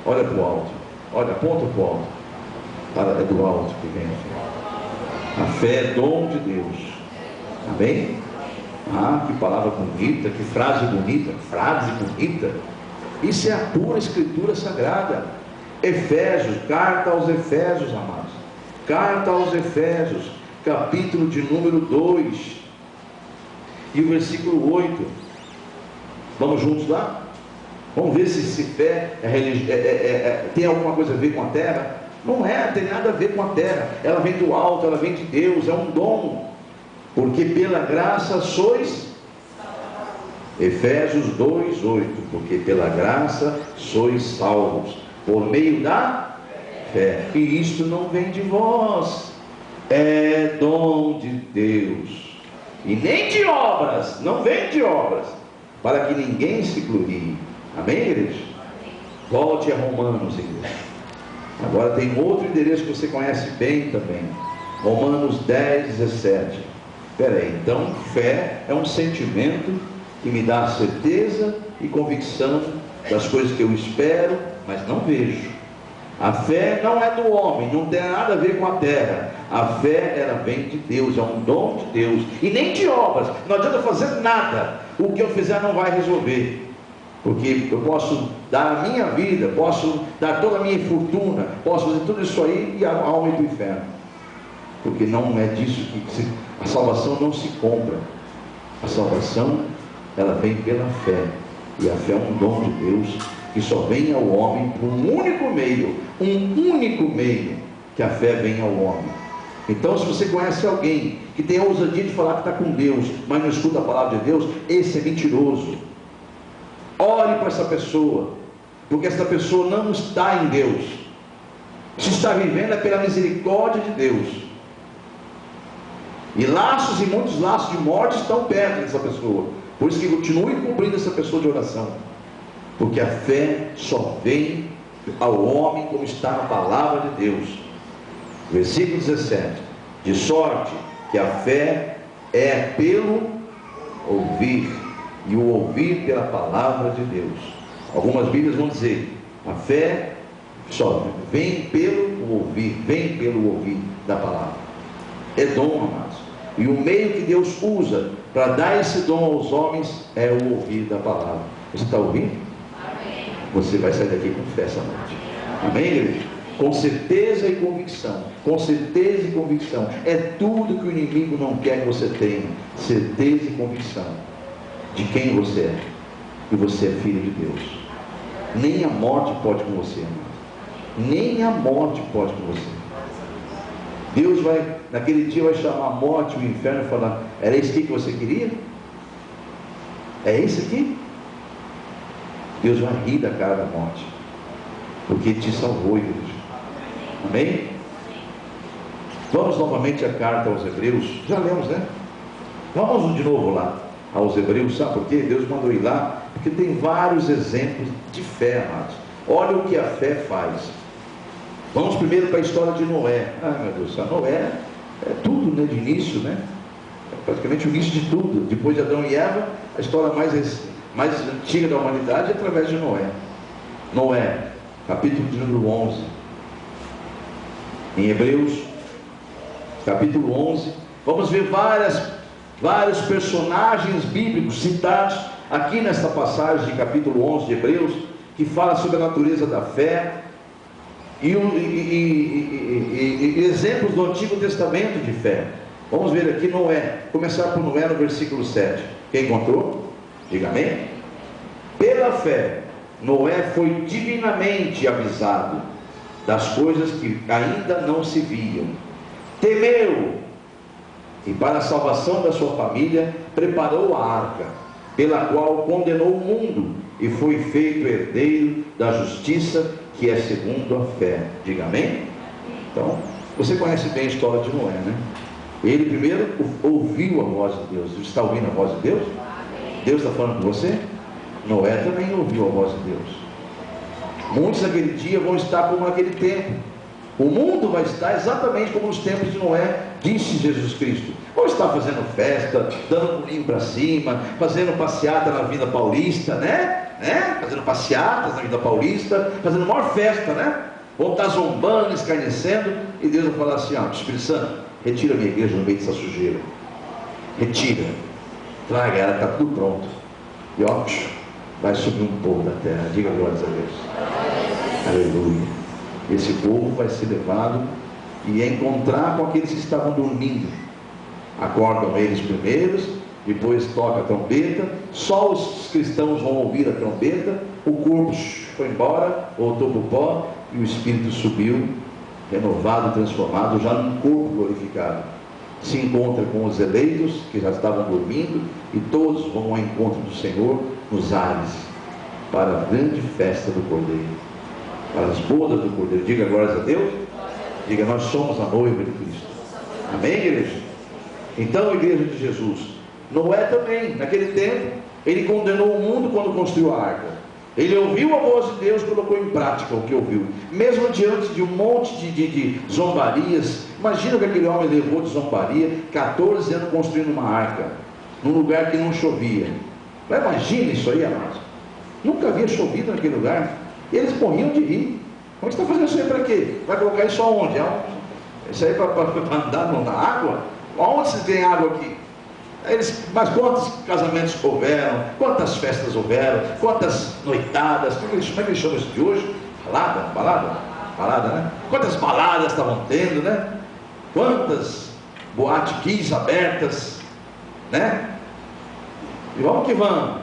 Olha para o alto. Olha, aponta para o alto. É do alto que vem a fé. A fé é dom de Deus. Amém? Que palavra bonita, que frase bonita. Frase bonita. Isso é a pura escritura sagrada. Efésios, carta aos Efésios, amados. Carta aos Efésios, capítulo de número 2 e o versículo 8. Vamos juntos lá? Vamos ver se fé tem alguma coisa a ver com a terra. Não tem nada a ver com a terra. Ela vem do alto, ela vem de Deus, é um dom. Porque pela graça sois... Efésios 2:8. Porque pela graça sois salvos por meio da fé. E isto não vem de vós, é dom de Deus, e nem de obras, não vem de obras, para que ninguém se glorie. Amém, igreja? Volte a Romanos, igreja. Agora tem outro endereço que você conhece bem também, Romanos 10:17. Espera aí, então fé é um sentimento que me dá certeza e convicção das coisas que eu espero, mas não vejo. A fé não é do homem, não tem nada a ver com a terra. A fé, ela vem de Deus, é um dom de Deus, e nem de obras. Não adianta fazer nada, o que eu fizer não vai resolver, porque eu posso dar a minha vida, posso dar toda a minha fortuna, posso fazer tudo isso aí e a alma ir para o inferno, porque não é disso que a salvação não se compra. A salvação, ela vem pela fé, e a fé é um dom de Deus, que só vem ao homem por um único meio, que a fé vem ao homem. Então, se você conhece alguém que tem a ousadia de falar que está com Deus, mas não escuta a palavra de Deus, esse é mentiroso. Ore para essa pessoa, porque essa pessoa não está em Deus. Se está vivendo é pela misericórdia de Deus, e laços, e muitos laços de morte estão perto dessa pessoa. Por isso que continue cobrindo essa pessoa de oração, porque a fé só vem ao homem como está na palavra de Deus. Versículo 17: de sorte que a fé é pelo ouvir, e o ouvir pela palavra de Deus. Algumas Bíblias vão dizer: a fé só vem pelo ouvir da palavra. É dom, amados, e o meio que Deus usa para dar esse dom aos homens é o ouvir da palavra. Você está ouvindo? Amém. Você vai sair daqui com fé essa noite. Amém, igreja? Com certeza e convicção. Com certeza e convicção. É tudo que o inimigo não quer que você tenha. Certeza e convicção de quem você é. E você é filho de Deus. Nem a morte pode com você, amado. Nem a morte pode com você. Deus vai, naquele dia, vai chamar a morte e o inferno e falar: era isso aqui que você queria? É isso aqui? Deus vai rir da cara da morte, porque Ele te salvou, igreja. Amém? Vamos novamente à carta aos Hebreus. Já lemos, né? Vamos de novo lá aos Hebreus. Sabe por quê? Deus mandou ir lá, porque tem vários exemplos de fé, amados. Olha o que a fé faz. Vamos primeiro para a história de Noé. Meu Deus, a Noé é tudo, né, de início, né? É praticamente o início de tudo. Depois de Adão e Eva, a história mais antiga da humanidade é através de Noé. Noé, capítulo de número 11. Em Hebreus, capítulo 11, vamos ver vários personagens bíblicos citados aqui nesta passagem de capítulo 11 de Hebreus, que fala sobre a natureza da fé, e exemplos do Antigo Testamento de fé. Vamos ver aqui Noé, começar por Noé no versículo 7. Quem encontrou? Diga amém. Pela fé, Noé foi divinamente avisado das coisas que ainda não se viam. Temeu, e para a salvação da sua família preparou a arca, pela qual condenou o mundo, e foi feito herdeiro da justiça, que é segundo a fé. Diga amém? Então, você conhece bem a história de Noé, né? Ele primeiro ouviu a voz de Deus. Você está ouvindo a voz de Deus? Deus está falando com você? Noé também ouviu a voz de Deus. Muitos naquele dia vão estar como naquele tempo. O mundo vai estar exatamente como nos tempos de Noé, disse Jesus Cristo. Vão estar fazendo festa, dando pulinho para cima, fazendo passeata na Avenida Paulista, né? Fazendo passeatas na Avenida Paulista, fazendo maior festa, né? Vão estar zombando, escarnecendo, e Deus vai falar assim: Espírito Santo, retira a minha igreja no meio dessa sujeira. Retira, traga ela, está tudo pronto. E ó, vai subir um povo da terra. Diga glórias a Deus. Aleluia. Esse povo vai ser levado e encontrar com aqueles que estavam dormindo. Acordam eles primeiros, depois toca a trombeta, só os cristãos vão ouvir a trombeta, o corpo foi embora, voltou para o pó, e o espírito subiu, renovado, transformado, já num corpo glorificado. Se encontra com os eleitos, que já estavam dormindo, e todos vão ao encontro do Senhor nos ares, para a grande festa do Cordeiro, para as bodas do Cordeiro. Diga glórias a Deus. Diga: nós somos a noiva de Cristo. Amém, igreja? Então, a igreja de Jesus, Noé também, naquele tempo, ele condenou o mundo quando construiu a arca. Ele ouviu a voz de Deus e colocou em prática o que ouviu, mesmo diante de um monte de zombarias. Imagina que aquele homem levou de zombaria 14 anos construindo uma arca, num lugar que não chovia. Imagina isso aí, amados. Nunca havia chovido naquele lugar, e eles morriam de rir. Como você está fazendo isso aí para quê? Vai colocar isso aonde? Isso aí para andar na água? Onde se tem água aqui? Mas quantos casamentos houveram? Quantas festas houveram? Quantas noitadas? Como é que eles chamam isso de hoje? Balada, né? Quantas baladas estavam tendo, né? Quantas boate kiss abertas, né? E vamos que vamos.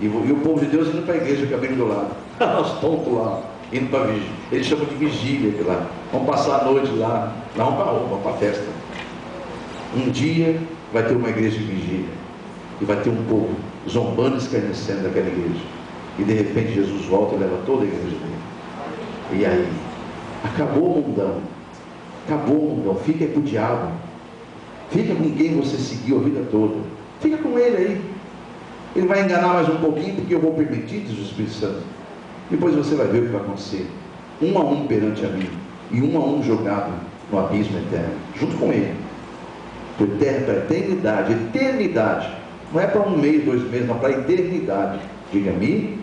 E o povo de Deus indo para a igreja, caminho do lado. Nós tontos lá, indo para a vigília. Eles chamam de vigília aqui lá. Vamos passar a noite lá. Não, vamos para a festa. Um dia vai ter uma igreja de vigília. E vai ter um povo zombando e escarnecendo daquela igreja. E de repente Jesus volta e leva toda a igreja dele. E aí? Acabou o mundão. Fica aí com o diabo. Fica com quem você seguiu a vida toda. Fica com ele aí. Ele vai enganar mais um pouquinho, porque eu vou permitir, diz o Espírito Santo. Depois você vai ver o que vai acontecer. 1 a 1 perante a mim. E 1 a 1 jogado no abismo eterno. Junto com ele. Para a eternidade. Eternidade. Não é para 1 mês, 2 meses, não. Para a eternidade. Diga-me.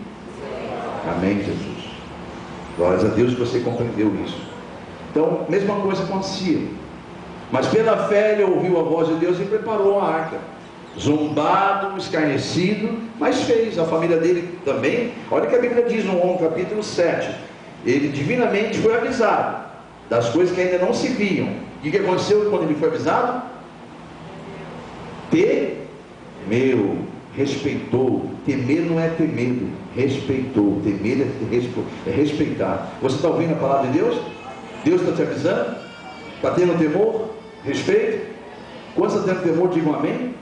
Amém, Jesus. Glórias a Deus que você compreendeu isso. Então, mesma coisa acontecia. Mas pela fé ele ouviu a voz de Deus e preparou a arca. Zombado, escarnecido, mas fez. A família dele também. Olha o que a Bíblia diz no capítulo 7. Ele divinamente foi avisado das coisas que ainda não se viam. E o que aconteceu quando ele foi avisado? Temeu, respeitou. Temer não é ter medo, respeitou. Temer é respeitar. Você está ouvindo a palavra de Deus? Deus está te avisando? Está tendo temor? Respeito? Quantos estão tendo temor? Digam amém.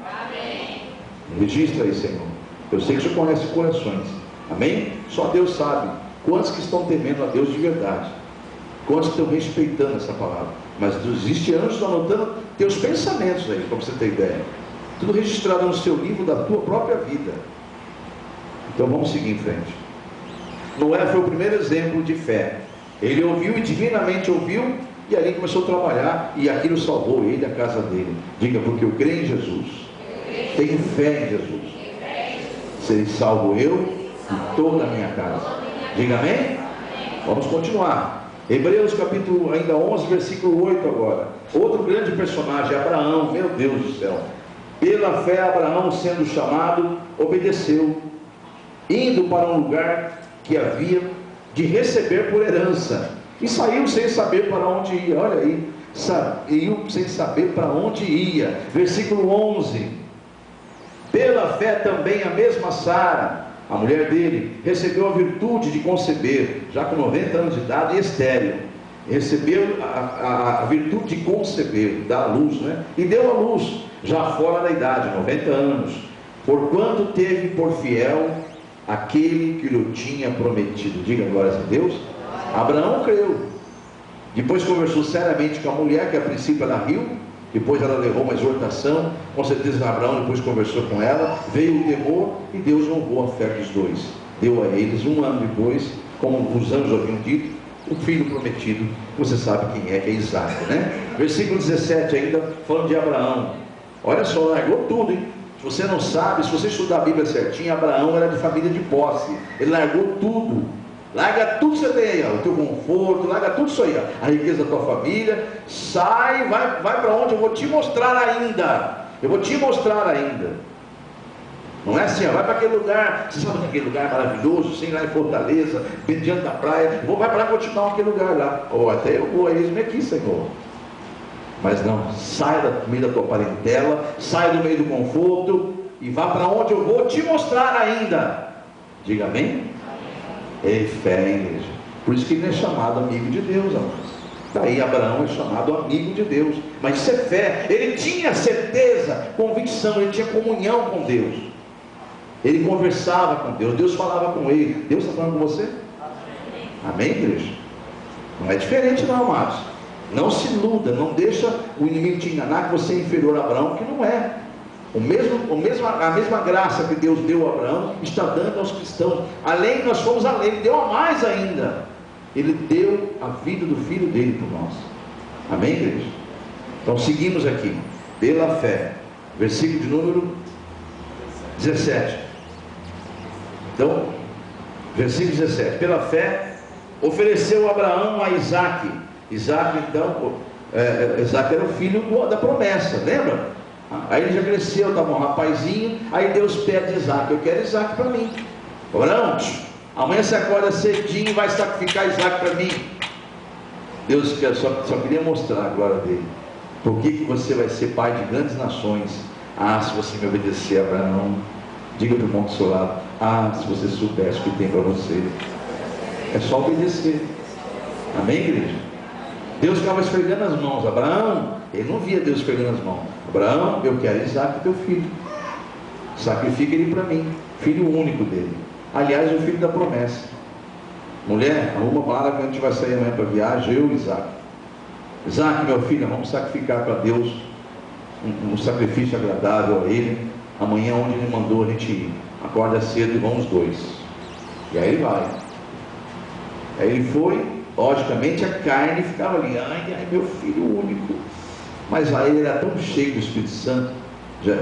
Registra aí, Senhor. Eu sei que o Senhor conhece corações. Amém? Só Deus sabe. Quantos que estão temendo a Deus de verdade? Quantos que estão respeitando essa palavra? Mas existe anjos anotando teus pensamentos aí, para você ter ideia. Tudo registrado no seu livro da tua própria vida. Então vamos seguir em frente. Noé foi o primeiro exemplo de fé. Ele ouviu e divinamente ouviu, e ali começou a trabalhar, e aquilo salvou ele e a casa dele. Diga, porque eu creio em Jesus. Tenho fé em Jesus. Serei salvo eu e toda a minha casa. Diga amém? Vamos continuar. Hebreus capítulo ainda 11, versículo 8 agora. Outro grande personagem, Abraão. Meu Deus do céu. Pela fé Abraão, sendo chamado, obedeceu, indo para um lugar que havia de receber por herança. E saiu sem saber para onde ia. Olha aí. Saiu sem saber para onde ia. Versículo 11. Pela fé também a mesma Sara, a mulher dele, recebeu a virtude de conceber, já com 90 anos de idade e estéril. Recebeu a virtude de conceber, dar a luz, né? E deu a luz, já fora da idade, 90 anos. Porquanto teve por fiel aquele que lhe tinha prometido. Diga glórias a Deus. Abraão creu. Depois conversou seriamente com a mulher, que a princípio ela riu. Depois ela levou uma exortação. Com certeza Abraão depois conversou com ela. Veio o temor e Deus honrou a fé dos dois. Deu a eles 1 ano depois, como os anjos haviam dito, o filho prometido. Você sabe quem é, que é Isaac, né? Versículo 17 ainda, falando de Abraão. Olha só, largou tudo, hein? Se você não sabe, se você estudar a Bíblia certinho, Abraão era de família de posse. Ele largou tudo. Larga tudo que você tem aí, ó, o teu conforto, larga tudo isso aí, ó, a riqueza da tua família. Sai, vai para onde? Eu vou te mostrar ainda. Não é assim, ó, vai para aquele lugar. Você sabe aquele lugar maravilhoso, sim, lá em Fortaleza, bem diante da praia. Vai para lá continuar aquele lugar lá. Até eu vou, eis-me aqui, Senhor. Mas não, sai do meio da tua parentela, sai do meio do conforto e vá para onde eu vou te mostrar ainda. Diga amém? É fé, igreja. Por isso que ele é chamado amigo de Deus, amados. Daí Abraão é chamado amigo de Deus. Mas isso é fé. Ele tinha certeza, convicção, ele tinha comunhão com Deus. Ele conversava com Deus, Deus falava com ele. Deus está falando com você? Amém, igreja? Não é diferente não, amados. Não se iluda, não deixa o inimigo te enganar que você é inferior a Abraão, que não é. A mesma graça que Deus deu a Abraão está dando aos cristãos. Além, nós fomos além, Ele deu a mais ainda. Ele deu a vida do filho dele por nós. Amém, igreja? Então seguimos aqui. Pela fé. Versículo de número 17. Então, versículo 17. Pela fé ofereceu Abraão a Isaque, Isaac, então, Isaac era o filho da promessa, lembra? Aí ele já cresceu, estava um rapazinho. Aí Deus pede Isaac: eu quero Isaac para mim. Abraão, amanhã você acorda cedinho e vai sacrificar Isaac para mim. Deus só queria mostrar a glória dele. Por que você vai ser pai de grandes nações? Se você me obedecer, Abraão. Diga para o irmão do seu lado: se você soubesse o que tem para você. É só obedecer. Amém, igreja? Deus ficava esfregando as mãos. Abraão, ele não via Deus esfregando as mãos. Abraão, eu quero Isaac, teu filho. Sacrifica ele para mim. Filho único dele. Aliás, o filho da promessa. Mulher, arruma bala que a gente vai sair amanhã para viagem, eu e Isaac. Isaac, meu filho, vamos sacrificar para Deus um sacrifício agradável a ele. Amanhã, onde ele mandou a gente ir. Acorda cedo e vamos dois. E aí ele vai. Aí ele foi, logicamente a carne ficava ali: ai, meu filho único. Mas aí ele era tão cheio do Espírito Santo,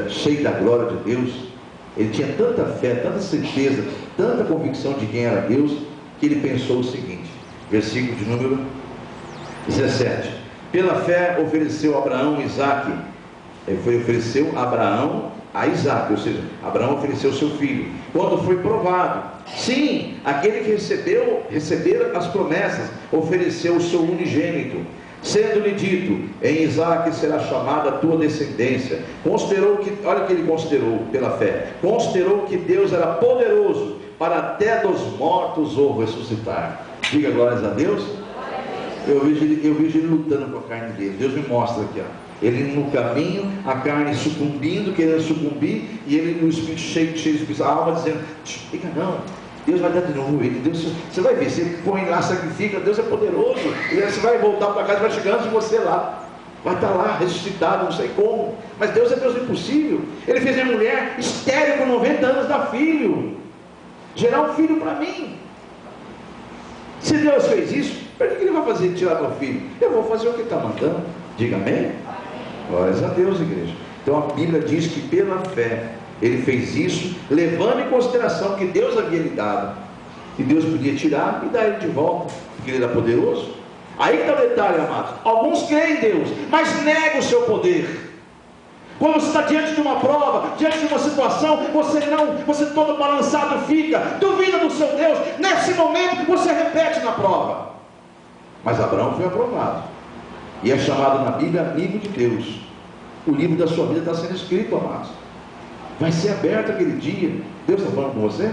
cheio da glória de Deus. Ele tinha tanta fé, tanta certeza, tanta convicção de quem era Deus, que ele pensou o seguinte, versículo de número 17: pela fé ofereceu Abraão Isaac. Ele ofereceu Abraão a Isaac, ou seja, Abraão ofereceu seu filho, quando foi provado. Sim, aquele que recebera as promessas, ofereceu o seu unigênito, sendo-lhe dito: em Isaac será chamada a tua descendência. Considerou que, olha o que ele considerou pela fé, considerou que Deus era poderoso para até dos mortos o ressuscitar. Diga glórias a Deus. Eu vejo ele lutando com a carne dele. Deus me mostra aqui, ele no caminho, a carne sucumbindo, querendo sucumbir, e ele no espírito cheio de espírito, a alma dizendo: fica não, Deus vai dar de novo ele. Deus, você vai ver, você põe lá, sacrifica, Deus é poderoso, e aí você vai voltar para casa, vai chegar antes de você lá, vai estar lá ressuscitado, não sei como, mas Deus é Deus do impossível. Ele fez a mulher estéril com 90 anos, dar filho, gerar um filho para mim. Se Deus fez isso, para que ele vai fazer tirar meu filho? Eu vou fazer o que ele está mandando. Diga amém? Glórias a Deus, igreja. Então a Bíblia diz que pela fé ele fez isso, levando em consideração que Deus havia lhe dado, e Deus podia tirar e dar ele de volta, porque ele era poderoso. Aí está o detalhe, amados: alguns creem em Deus, mas negam o seu poder. Quando você está diante de uma prova, diante de uma situação, você todo balançado fica, duvida do seu Deus. Nesse momento você repete na prova. Mas Abraão foi aprovado, e é chamado na Bíblia amigo de Deus. O livro da sua vida está sendo escrito, amados. Vai ser aberto aquele dia. Deus está falando com você?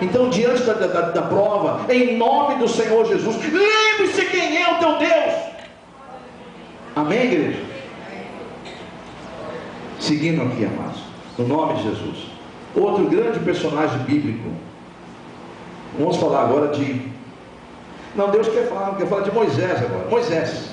Então, diante da prova, em nome do Senhor Jesus, lembre-se quem é o teu Deus. Amém, igreja? Seguindo aqui, amados, no nome de Jesus, outro grande personagem bíblico. Vamos falar agora não, Deus quer falar de Moisés agora. Moisés,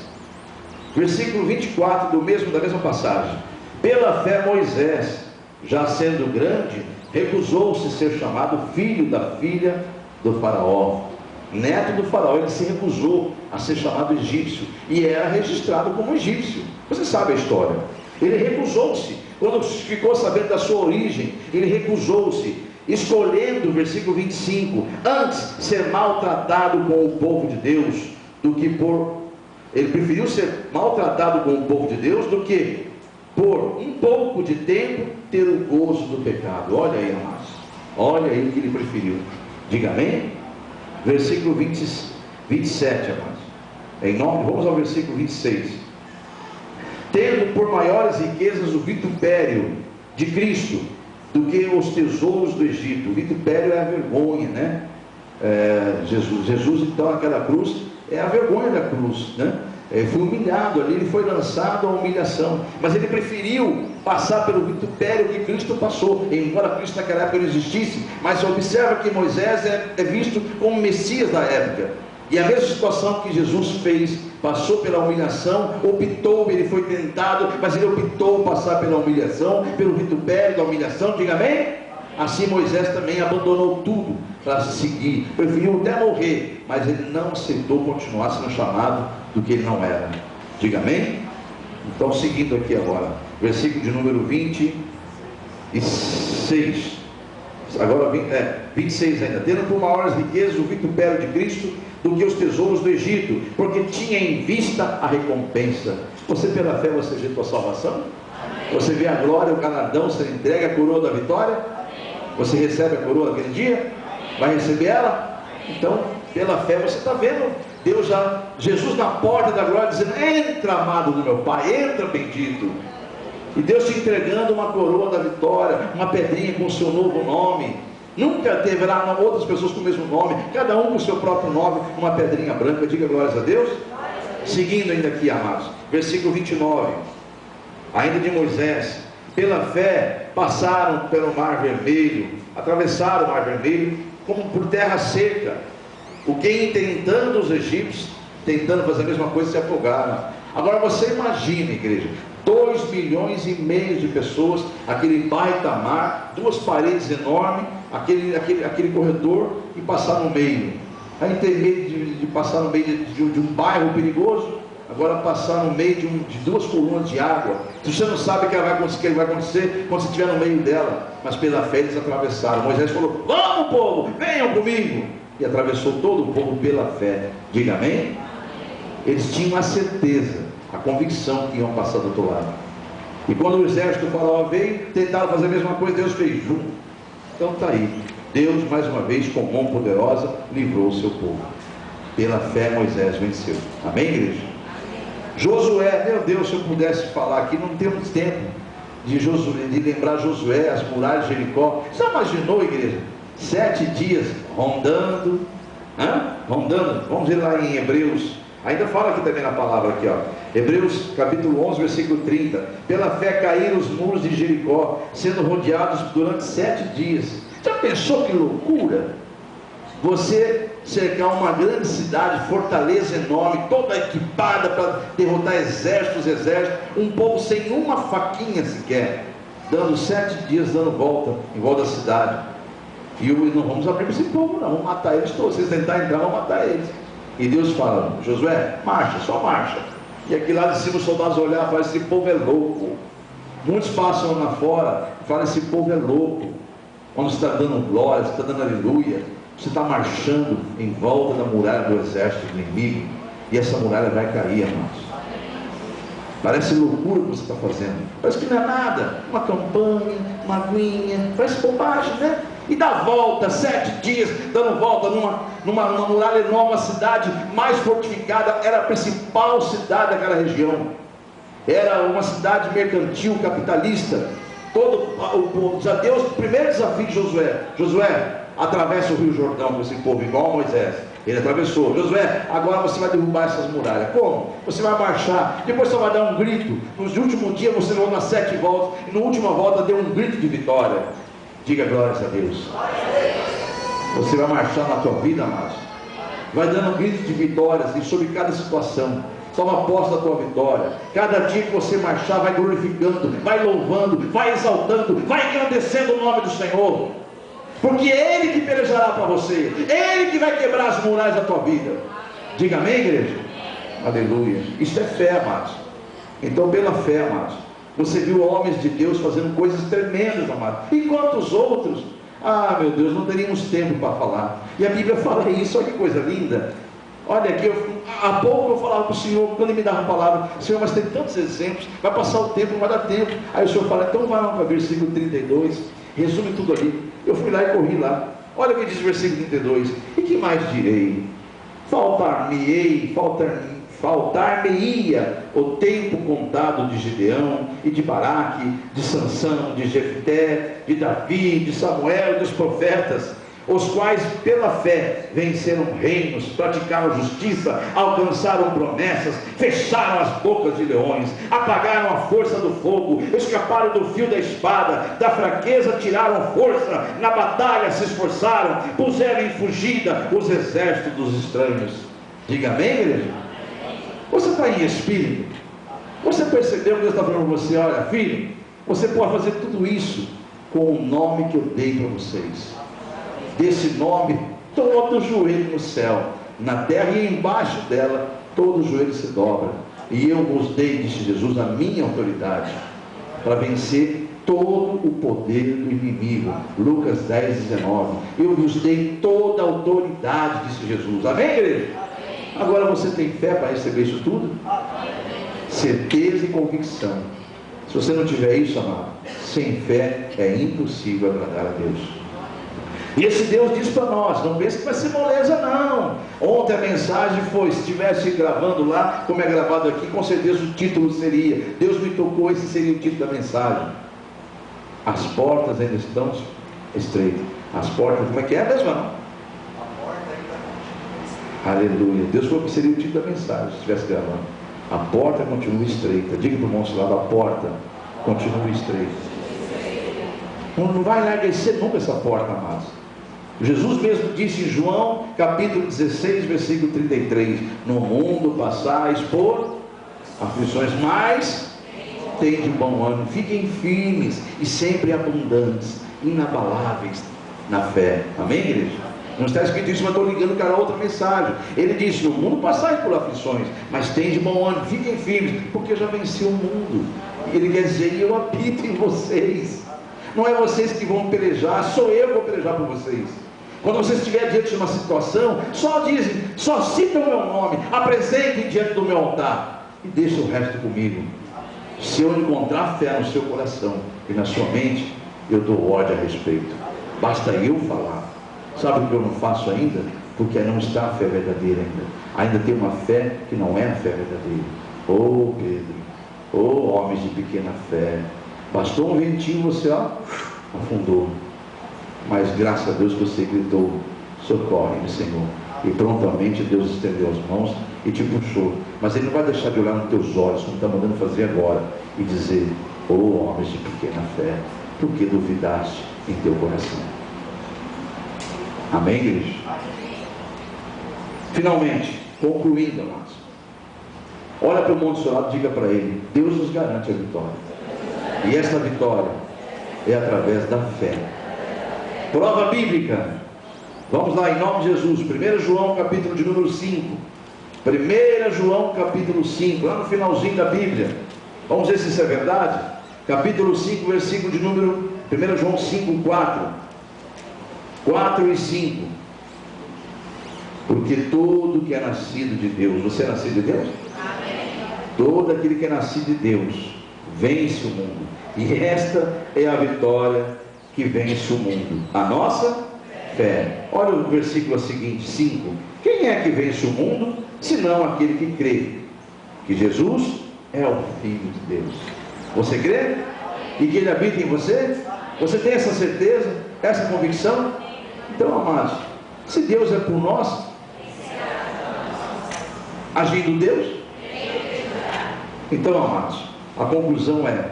versículo 24 da mesma passagem: pela fé Moisés, já sendo grande, recusou-se ser chamado filho da filha do faraó, neto do faraó. Ele se recusou a ser chamado egípcio, e era registrado como egípcio. Você sabe a história. Ele recusou-se, quando ficou sabendo da sua origem, ele recusou-se, escolhendo, versículo 25, antes ser maltratado com o povo de Deus, ele preferiu ser maltratado com o povo de Deus, do que por um pouco de tempo ter o gozo do pecado. Olha aí, amados, olha aí o que ele preferiu. Diga amém? Versículo 27, amados. Vamos ao versículo 26. Tendo por maiores riquezas o vitupério de Cristo do que os tesouros do Egito. O vitupério é a vergonha, né? Jesus então naquela cruz é a vergonha da cruz, né? Ele foi humilhado ali, ele foi lançado à humilhação, mas ele preferiu passar pelo vitupério que Cristo passou, embora Cristo naquela época não existisse. Mas observa que Moisés é visto como Messias da época, e a mesma situação que Jesus fez, passou pela humilhação, ele foi tentado, mas ele optou passar pela humilhação, pelo vitupério da humilhação. Diga amém? Assim Moisés também abandonou tudo para seguir, preferiu até morrer, mas ele não aceitou continuar sendo chamado do que ele não era. Diga amém? Então, seguindo aqui agora, versículo de número 26. Agora 26 ainda: tendo por maiores riquezas o vitupério de Cristo do que os tesouros do Egito, porque tinha em vista a recompensa. Você pela fé, você vê a tua salvação? Você vê a glória, o galardão, você entrega a coroa da vitória? Você recebe a coroa naquele dia? Vai receber ela? Então, pela fé você está vendo Jesus na porta da glória dizendo: entra, amado do meu Pai, entra, bendito. E Deus te entregando uma coroa da vitória, uma pedrinha com o seu novo nome. Nunca haverá outras pessoas com o mesmo nome, cada um com o seu próprio nome, uma pedrinha branca. Diga glórias a Deus. Seguindo ainda aqui, amados, versículo 29, ainda de Moisés: pela fé passaram pelo mar vermelho, atravessaram o mar vermelho como por terra seca, o que intentando os egípcios, tentando fazer a mesma coisa, se afogaram. Agora você imagina, igreja, 2,5 milhões de pessoas, aquele baita mar, 2 paredes enormes, aquele corredor, e passar no meio. Aí tem medo de passar no meio de um bairro perigoso, agora passar no meio de 2 colunas de água. Você não sabe o que vai acontecer quando você estiver no meio dela, mas pela fé eles atravessaram. Moisés falou: vamos, povo, venham comigo, e atravessou todo o povo pela fé. Diga amém. Eles tinham a certeza, a convicção que iam passar do outro lado. E quando o exército do faraó veio, tentaram fazer a mesma coisa, Deus fez junto. Então está aí, Deus mais uma vez com mão poderosa livrou o seu povo. Pela fé Moisés venceu. Amém, igreja? Josué, meu Deus, se eu pudesse falar aqui, não temos tempo de lembrar Josué, as muralhas de Jericó. Você imaginou, igreja? 7 dias rondando, vamos ver lá em Hebreus, ainda fala aqui também na palavra aqui, ó, Hebreus capítulo 11, versículo 30, pela fé caíram os muros de Jericó, sendo rodeados durante 7 dias. Já pensou que loucura? Você cercar uma grande cidade, fortaleza enorme, toda equipada para derrotar exércitos, um povo sem uma faquinha sequer, dando 7 dias dando volta em volta da cidade. E não vamos abrir para esse povo não, vamos matar eles todos. Se eles tentarem entrar, vamos matar eles. E Deus fala: Josué, marcha, só marcha. E aqui lá de cima os soldados olharam e falam: esse povo é louco. Muitos passam lá fora e falam: esse povo é louco. Quando você está dando glória, você está dando aleluia, você está marchando em volta da muralha do exército inimigo, e essa muralha vai cair, irmãos. Parece loucura o que você está fazendo, parece que não é nada, uma campanha, uma aguinha, parece bobagem, né? E dá volta, 7 dias, dando volta numa muralha enorme, uma cidade mais fortificada, era a principal cidade daquela região, era uma cidade mercantil, capitalista. Deus, o primeiro desafio de Josué, atravessa o rio Jordão com esse povo, igual a Moisés. Ele atravessou. Josué, agora você vai derrubar essas muralhas. Como? Você vai marchar, depois você vai dar um grito. Nos últimos dias você levou nas 7 voltas, e na última volta deu um grito de vitória. Diga glórias a Deus. Você vai marchar na tua vida, amado, vai dando um grito de vitórias, e sobre cada situação. Toma posse da tua vitória. Cada dia que você marchar, vai glorificando, vai louvando, vai exaltando, vai engrandecendo o nome do Senhor, porque é Ele que pelejará para você, é Ele que vai quebrar as muralhas da tua vida. Diga amém, igreja? Aleluia. Isso é fé, amados. Então, pela fé, amados, você viu homens de Deus fazendo coisas tremendas, amados. E quantos outros? Ah, meu Deus, não teríamos tempo para falar. E a Bíblia fala isso, olha que coisa linda. Olha aqui, há pouco eu falava para o Senhor, quando Ele me dava a palavra: Senhor, mas tem tantos exemplos, vai passar o tempo, não vai dar tempo. Aí o Senhor fala: então vai lá para o versículo 32, resume tudo ali. Eu fui lá e corri lá. Olha o que diz o versículo 32: e que mais direi? Faltar-me-ia o tempo contado de Gideão e de Baraque, de Sansão, de Jefté, de Davi, de Samuel e dos profetas, os quais pela fé venceram reinos, praticaram justiça, alcançaram promessas, fecharam as bocas de leões, apagaram a força do fogo, escaparam do fio da espada, da fraqueza tiraram força, na batalha se esforçaram, puseram em fugida os exércitos dos estranhos. Diga amém, igreja? Você está em espírito? Você percebeu que Deus está falando para você: olha, filho, você pode fazer tudo isso com o nome que eu dei para vocês. Desse nome, todo joelho no céu, na terra e embaixo dela, todo joelho se dobra. E eu vos dei, disse Jesus, a minha autoridade, para vencer todo o poder do inimigo. Lucas 10, 19. Eu vos dei toda a autoridade, disse Jesus. Amém, igreja? Amém. Agora você tem fé para receber isso tudo? Amém. Certeza e convicção. Se você não tiver isso, amado, sem fé é impossível agradar a Deus. E esse Deus diz para nós, não pense que vai ser moleza não. Ontem a mensagem foi, se estivesse gravando lá, como é gravado aqui, com certeza o título seria, Deus me tocou, esse seria o título da mensagem. As portas ainda estão estreitas. As portas, como é que é mesmo? A porta ainda. Aleluia. Deus falou que seria o título da mensagem, se estivesse gravando. A porta continua estreita. Diga para o irmão do lado, a porta continua estreita. Não vai largar nunca essa porta, amados. Jesus mesmo disse em João capítulo 16, versículo 33, no mundo passais por aflições, mas tem de bom ânimo, fiquem firmes e sempre abundantes, inabaláveis na fé. Amém, igreja? Não está escrito isso, mas estou ligando para outra mensagem. Ele disse, no mundo passais por aflições, mas tem de bom ânimo, fiquem firmes, porque já venceu o mundo. Ele quer dizer, eu habito em vocês. Não é vocês que vão pelejar, sou eu que vou pelejar por vocês. Quando você estiver diante de uma situação, só citam o meu nome, apresentem diante do meu altar e deixa o resto comigo. Se eu encontrar fé no seu coração e na sua mente, eu dou ordem a respeito. Basta eu falar. Sabe o que eu não faço ainda? Porque não está a fé verdadeira ainda. Ainda tem uma fé que não é a fé verdadeira. Oh Pedro, oh homens de pequena fé, bastou um ventinho, você afundou. Mas graças a Deus que você gritou, socorre-me, Senhor. E prontamente Deus estendeu as mãos e te puxou. Mas Ele não vai deixar de olhar nos teus olhos, como está mandando fazer agora, e dizer, oh homens de pequena fé, por que duvidaste em teu coração? Amém, igreja? Finalmente, concluindo, amados, olha para o mundo do seu lado e diga para ele, Deus nos garante a vitória. E essa vitória é através da fé. Prova bíblica. Vamos lá, em nome de Jesus. 1 João capítulo de número 5. 1 João capítulo 5, lá no finalzinho da Bíblia. Vamos ver se isso é verdade. Capítulo 5, versículo de número 1 João 5, 4. 4 e 5. Porque todo que é nascido de Deus, você é nascido de Deus? Amém. Todo aquele que é nascido de Deus vence o mundo. E esta é a vitória que vence o mundo, a nossa fé. Olha o versículo seguinte, 5. Quem é que vence o mundo, senão aquele que crê que Jesus é o Filho de Deus? Você crê? E que Ele habita em você? Você tem essa certeza, essa convicção? Então, amados, se Deus é por nós, agindo Deus, então, amados, a conclusão é,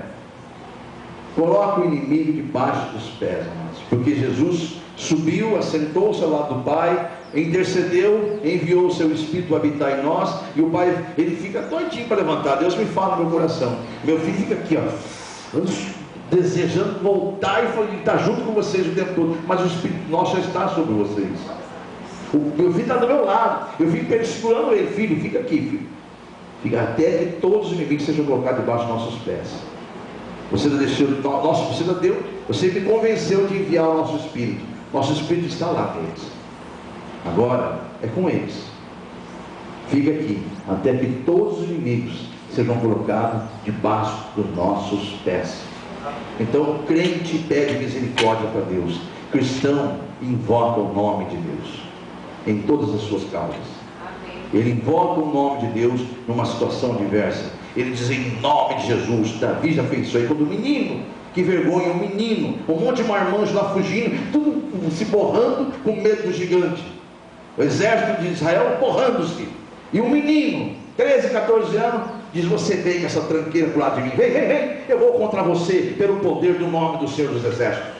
coloca o inimigo debaixo dos pés, amados, porque Jesus subiu, assentou-se ao lado do Pai, intercedeu, enviou o seu Espírito a habitar em nós, e o Pai, ele fica doidinho para levantar. Deus me fala no meu coração, meu filho fica aqui, desejando voltar, e ele está junto com vocês o tempo todo, mas o Espírito nosso já está sobre vocês. O meu filho está do meu lado, eu fico segurando ele, filho, fica aqui, filho, fica até que todos os inimigos sejam colocados debaixo dos nossos pés. Você me convenceu de enviar o nosso Espírito. Nosso Espírito está lá com eles. Agora é com eles. Fica aqui, até que todos os inimigos sejam colocados debaixo dos nossos pés. Então, crente pede misericórdia para Deus. Cristão invoca o nome de Deus em todas as suas causas. Ele invoca o nome de Deus numa situação diversa. Ele diz em nome de Jesus. Davi já fez isso aí quando o menino, que vergonha, um menino, um monte de marmanjos lá fugindo, tudo se borrando com medo do gigante, o exército de Israel borrando-se, e um menino, 13, 14 anos, diz, você vem com essa tranqueira para o lado de mim, vem, eu vou contra você, pelo poder do nome do Senhor dos Exércitos.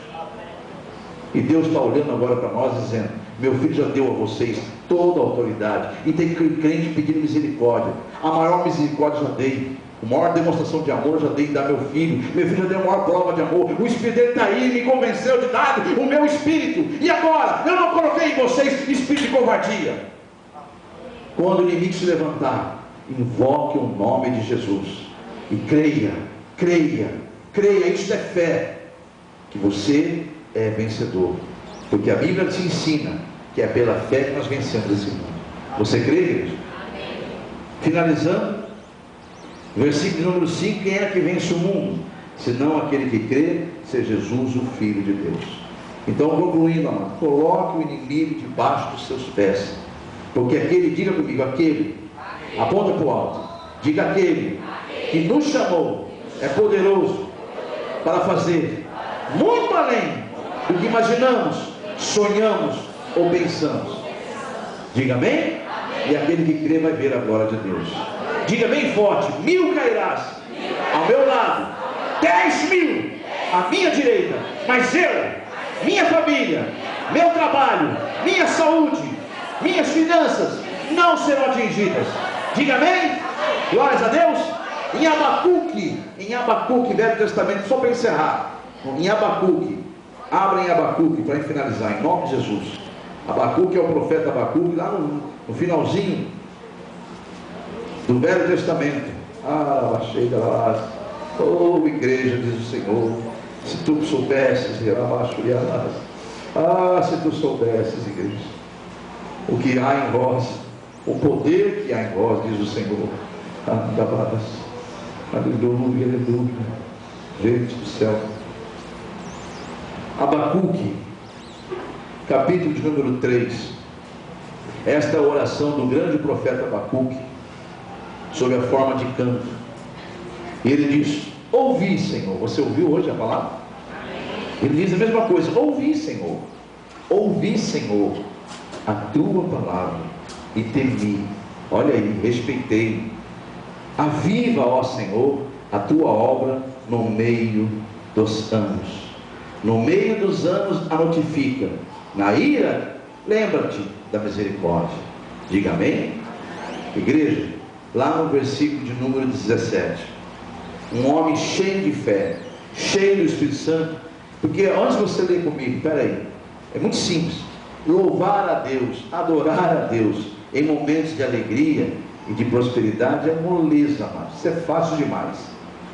E Deus está olhando agora para nós dizendo, meu filho já deu a vocês toda a autoridade, e tem crente pedindo misericórdia. A maior misericórdia já dei, a maior demonstração de amor já dei em dar meu filho já deu a maior prova de amor. O Espírito dele está aí, me convenceu de dar o meu Espírito, e agora eu não coloquei em vocês espírito de covardia. Quando o inimigo se levantar, invoque o nome de Jesus e creia creia, isso é fé, que você é vencedor. Porque a Bíblia te ensina que é pela fé que nós vencemos esse mundo. Você crê, igreja? Finalizando, versículo número 5, quem é que vence o mundo? Senão aquele que crê ser Jesus, o Filho de Deus. Então, concluindo, amado, coloque o inimigo debaixo dos seus pés. Porque aquele, diga comigo, aquele, aponta para o alto, diga aquele que nos chamou, é poderoso para fazer muito além do que imaginamos, sonhamos ou pensamos. Diga amém? E aquele que crê vai ver a glória de Deus. Diga bem forte: 1000 cairás ao meu lado, 10.000 à minha direita, mas eu, minha família, meu trabalho, minha saúde, minhas finanças não serão atingidas. Diga amém? Glórias a Deus. Em Abacuque, Velho Testamento, só para encerrar, em Abacuque, abra em Abacuque para finalizar, em nome de Jesus. Abacuque é o profeta Abacuque, lá no finalzinho do Velho Testamento. Chega lá, oh igreja, diz o Senhor, se tu soubesses, se tu soubesses, igreja, o que há em vós, o poder que há em vós, diz o Senhor. Aleluia, aleluia. Gente do céu. Abacuque, capítulo de número 3. Esta é a oração do grande profeta Abacuque, sob a forma de canto. E ele diz: ouvi, Senhor. Você ouviu hoje a palavra? Ele diz a mesma coisa: ouvi, Senhor, a tua palavra, e temi. Olha aí, respeitei. Aviva, ó Senhor, a tua obra no meio dos anos. No meio dos anos a notifica. Na ira, lembra-te da misericórdia. Diga amém? Igreja, lá no versículo de número 17, um homem cheio de fé, cheio do Espírito Santo. Porque antes de você ler comigo, peraí, é muito simples. Louvar a Deus, adorar a Deus em momentos de alegria e de prosperidade é moleza, mas isso é fácil demais.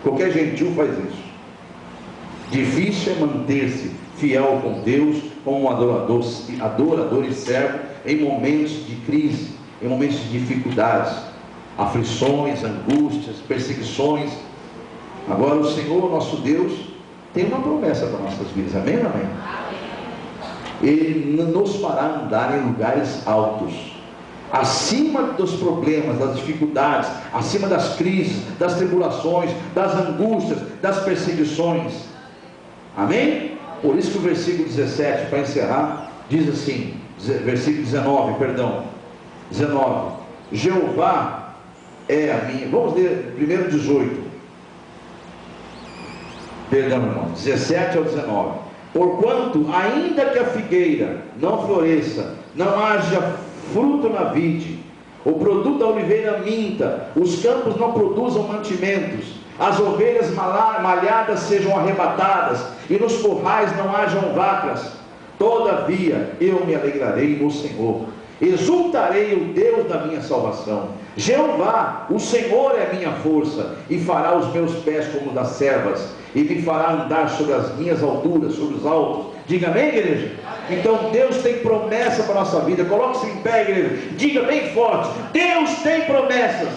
Qualquer gentil faz isso. Difícil é manter-se fiel com Deus como um adorador e servo em momentos de crise, em momentos de dificuldades, aflições, angústias, perseguições. Agora o Senhor, nosso Deus, tem uma promessa para nossas vidas. Amém ou amém? Ele nos fará andar em lugares altos, acima dos problemas, das dificuldades, acima das crises, das tribulações, das angústias, das perseguições. Amém? Por isso que o versículo 17, para encerrar, diz assim, versículo 19, Jeová é a minha. Vamos ler primeiro 18, perdão, irmão, 17 ao 19. Porquanto, ainda que a figueira não floresça, não haja fruto na vide, o produto da oliveira minta, os campos não produzam mantimentos, as ovelhas malhadas sejam arrebatadas, e nos currais não hajam vacas, todavia eu me alegrarei no Senhor, exultarei o Deus da minha salvação. Jeová, o Senhor é minha força, e fará os meus pés como das servas, e me fará andar sobre as minhas alturas, sobre os altos. Diga amém, igreja? Então Deus tem promessa para a nossa vida. Coloque-se em pé, igreja. Diga bem forte: Deus tem promessas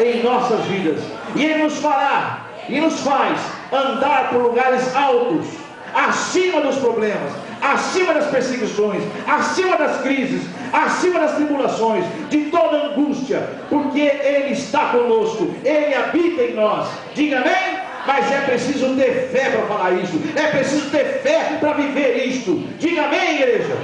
em nossas vidas, e Ele nos fará e nos faz andar por lugares altos, acima dos problemas, acima das perseguições, acima das crises, acima das tribulações, de toda angústia, porque Ele está conosco, Ele habita em nós. Diga amém? Mas é preciso ter fé para falar isso, é preciso ter fé para viver isto. Diga amém, igreja?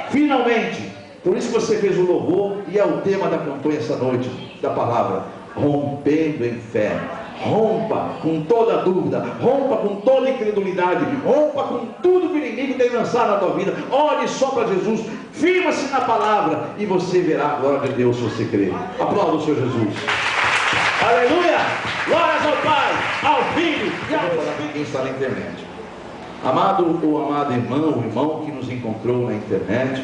Finalmente, por isso que você fez o louvor, e é o tema da campanha essa noite, da palavra, rompendo em fé. Rompa com toda dúvida, rompa com toda incredulidade, rompa com tudo que o inimigo tem lançado na tua vida. Olhe só para Jesus, firma-se na palavra, e você verá a glória de Deus se você crer. Aplauda o Senhor Jesus. Aleluia! Glórias ao Pai, ao Filho e ao Espírito. Quem está na internet, amado ou amada irmã, o irmão que nos encontrou na internet,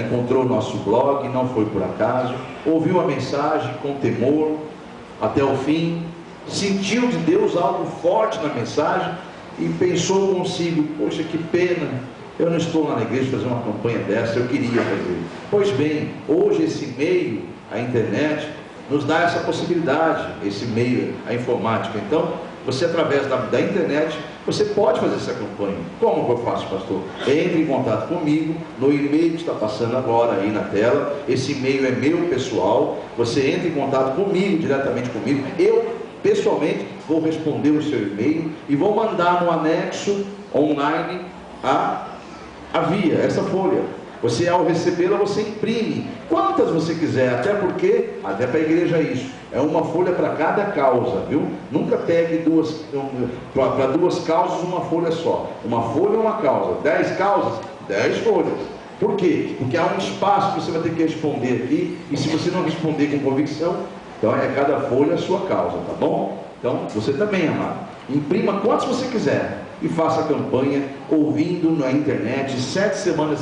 encontrou o nosso blog, não foi por acaso, ouviu a mensagem com temor até o fim, sentiu de Deus algo forte na mensagem e pensou consigo: poxa, que pena, eu não estou lá na igreja fazer uma campanha dessa, eu queria fazer. Pois bem, hoje esse meio, a internet, nos dá essa possibilidade, esse meio, a informática. Então, você através da internet, você pode fazer essa campanha. Como que eu faço, pastor? Entre em contato comigo, no e-mail que está passando agora aí na tela. Esse e-mail é meu pessoal, você entra em contato comigo, diretamente comigo. Eu, pessoalmente, vou responder o seu e-mail e vou mandar no anexo online a via, essa folha. Você, ao recebê-la, você imprime quantas você quiser, até para a igreja é isso, é uma folha para cada causa, viu? Nunca pegue para duas causas uma folha só. Uma folha é uma causa, 10 causas, 10 folhas. Por quê? Porque há um espaço que você vai ter que responder aqui, e se você não responder com convicção, então é cada folha a sua causa, tá bom? Então, você também, amado, imprima quantos você quiser e faça a campanha ouvindo na internet 7 semanas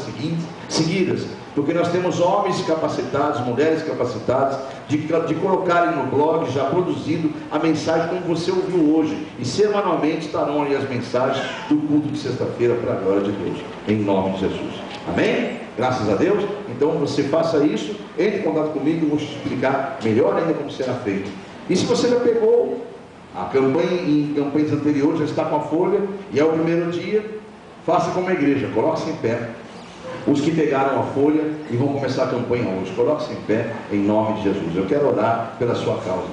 seguidas, porque nós temos homens capacitados, mulheres capacitadas de colocarem no blog, já produzindo a mensagem como você ouviu hoje, e semanalmente estarão ali as mensagens do culto de sexta-feira para a glória de Deus, em nome de Jesus, amém? Graças a Deus. Então você faça isso, entre em contato comigo, eu vou te explicar melhor ainda como será feito. E se você já pegou a campanha, em campanhas anteriores, já está com a folha, e é o primeiro dia, faça como a igreja, coloque-se em pé. Os que pegaram a folha e vão começar a campanha hoje, coloque-se em pé, em nome de Jesus. Eu quero orar pela sua causa.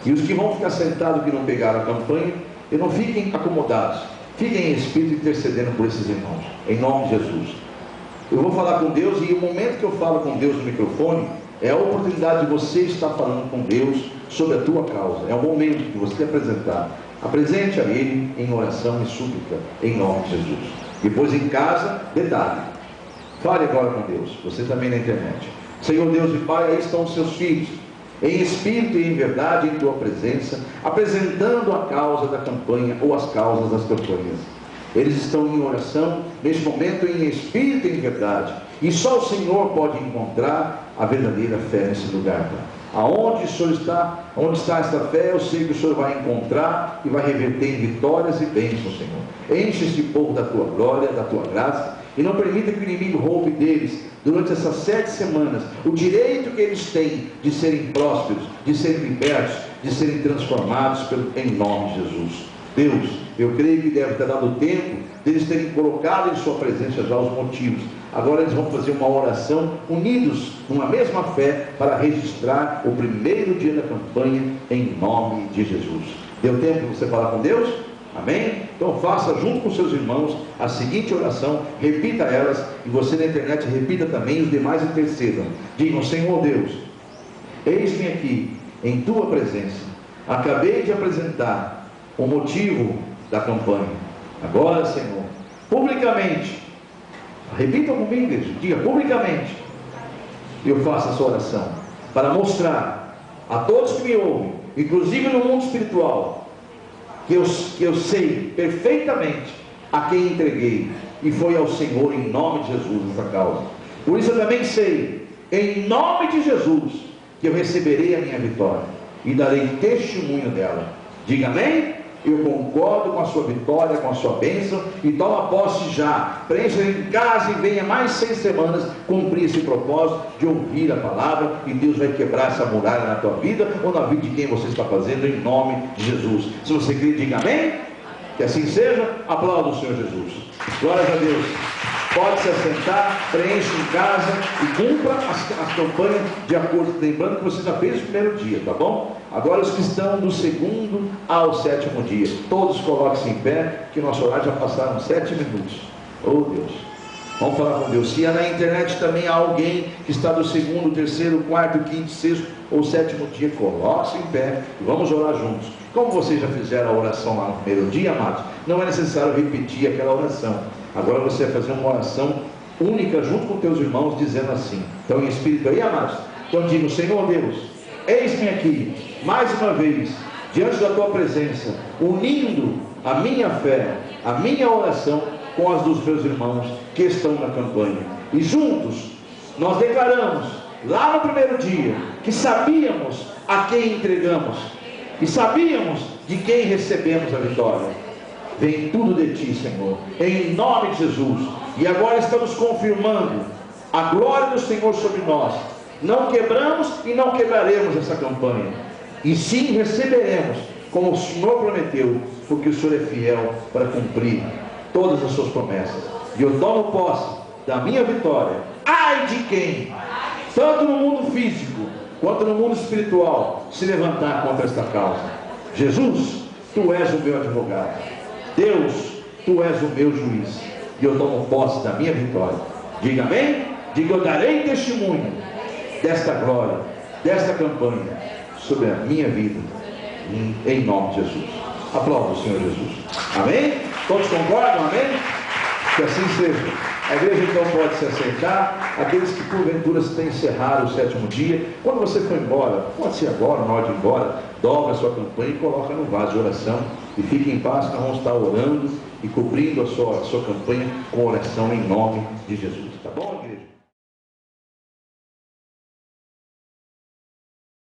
E os que vão ficar sentados, que não pegaram a campanha, e não fiquem acomodados, fiquem em espírito intercedendo por esses irmãos, em nome de Jesus. Eu vou falar com Deus, e o momento que eu falo com Deus no microfone, é a oportunidade de você estar falando com Deus sobre a tua causa. É o momento de você apresentar. Apresente a Ele em oração e súplica, em nome de Jesus. Depois em casa, detalhe. Fale agora com Deus, você também na internet. Senhor Deus e Pai, aí estão os seus filhos, em espírito e em verdade, em tua presença, apresentando a causa da campanha ou as causas das campanhas. Eles estão em oração, neste momento em espírito e em verdade. E só o Senhor pode encontrar a verdadeira fé nesse lugar. Aonde o Senhor está, onde está esta fé, eu sei que o Senhor vai encontrar e vai reverter em vitórias e bênçãos, Senhor. Enche este povo da tua glória, da tua graça, e não permita que o inimigo roube deles, durante essas 7 semanas, o direito que eles têm de serem prósperos, de serem libertos, de serem transformados em nome de Jesus. Deus, eu creio que deve ter dado tempo deles terem colocado em sua presença já os motivos. Agora eles vão fazer uma oração unidos numa mesma fé para registrar o primeiro dia da campanha em nome de Jesus. Deu tempo de você falar com Deus? Amém? Então faça junto com seus irmãos a seguinte oração, repita elas, e você na internet repita também, os demais intercedam. Digam: Senhor Deus, eis-me aqui em tua presença, acabei de apresentar o motivo da campanha. Agora, Senhor, publicamente, repita comigo, igreja, diga publicamente, eu faço essa oração para mostrar a todos que me ouvem, inclusive no mundo espiritual, que eu sei perfeitamente a quem entreguei, e foi ao Senhor em nome de Jesus essa causa. Por isso eu também sei, em nome de Jesus, que eu receberei a minha vitória e darei testemunho dela. Diga amém? Eu concordo com a sua vitória, com a sua bênção, e toma posse já. Preencha em casa e venha mais 6 semanas cumprir esse propósito de ouvir a palavra, e Deus vai quebrar essa muralha na tua vida ou na vida de quem você está fazendo, em nome de Jesus. Se você crê, diga amém. Que assim seja. Aplauda o Senhor Jesus. Glórias a Deus. Pode se assentar, preencha em casa e cumpra as campanhas de acordo. Lembrando que você já fez o primeiro dia, tá bom? Agora os que estão do 2º ao 7º dia, todos coloquem-se em pé, que nosso horário já passaram 7 minutos. Oh Deus, vamos falar com Deus. Se na internet também há alguém que está do 2º, 3º, 4º, 5º, 6º ou 7º dia, coloque-se em pé e vamos orar juntos. Como vocês já fizeram a oração lá no primeiro dia, amados, não é necessário repetir aquela oração. Agora você vai fazer uma oração única junto com teus irmãos, dizendo assim. Então em espírito aí, amados, então digo: Senhor Deus, eis-me aqui mais uma vez diante da tua presença, unindo a minha fé, a minha oração com as dos meus irmãos que estão na campanha, e juntos nós declaramos lá no primeiro dia que sabíamos a quem entregamos, e sabíamos de quem recebemos a vitória? Vem tudo de ti, Senhor, em nome de Jesus. E agora estamos confirmando a glória do Senhor sobre nós. Não quebramos e não quebraremos essa campanha, e sim receberemos, como o Senhor prometeu, porque o Senhor é fiel para cumprir todas as suas promessas. E eu tomo posse da minha vitória. Ai de quem, tanto no mundo físico quanto no mundo espiritual, se levantar contra esta causa. Jesus, tu és o meu advogado. Deus, tu és o meu juiz. E eu tomo posse da minha vitória. Diga amém? Diga, eu darei testemunho desta glória, desta campanha, sobre a minha vida, em nome de Jesus. Aplauda o Senhor Jesus. Amém? Todos concordam? Amém? Que assim seja. A igreja então pode se aceitar. Aqueles que porventura se têm encerrado o 7º dia, quando você for embora, pode ser agora, na hora de ir embora, dobra a sua campanha e coloca no vaso de oração, e fique em paz, nós vamos estar orando e cobrindo a sua campanha com oração em nome de Jesus. Tá bom, igreja?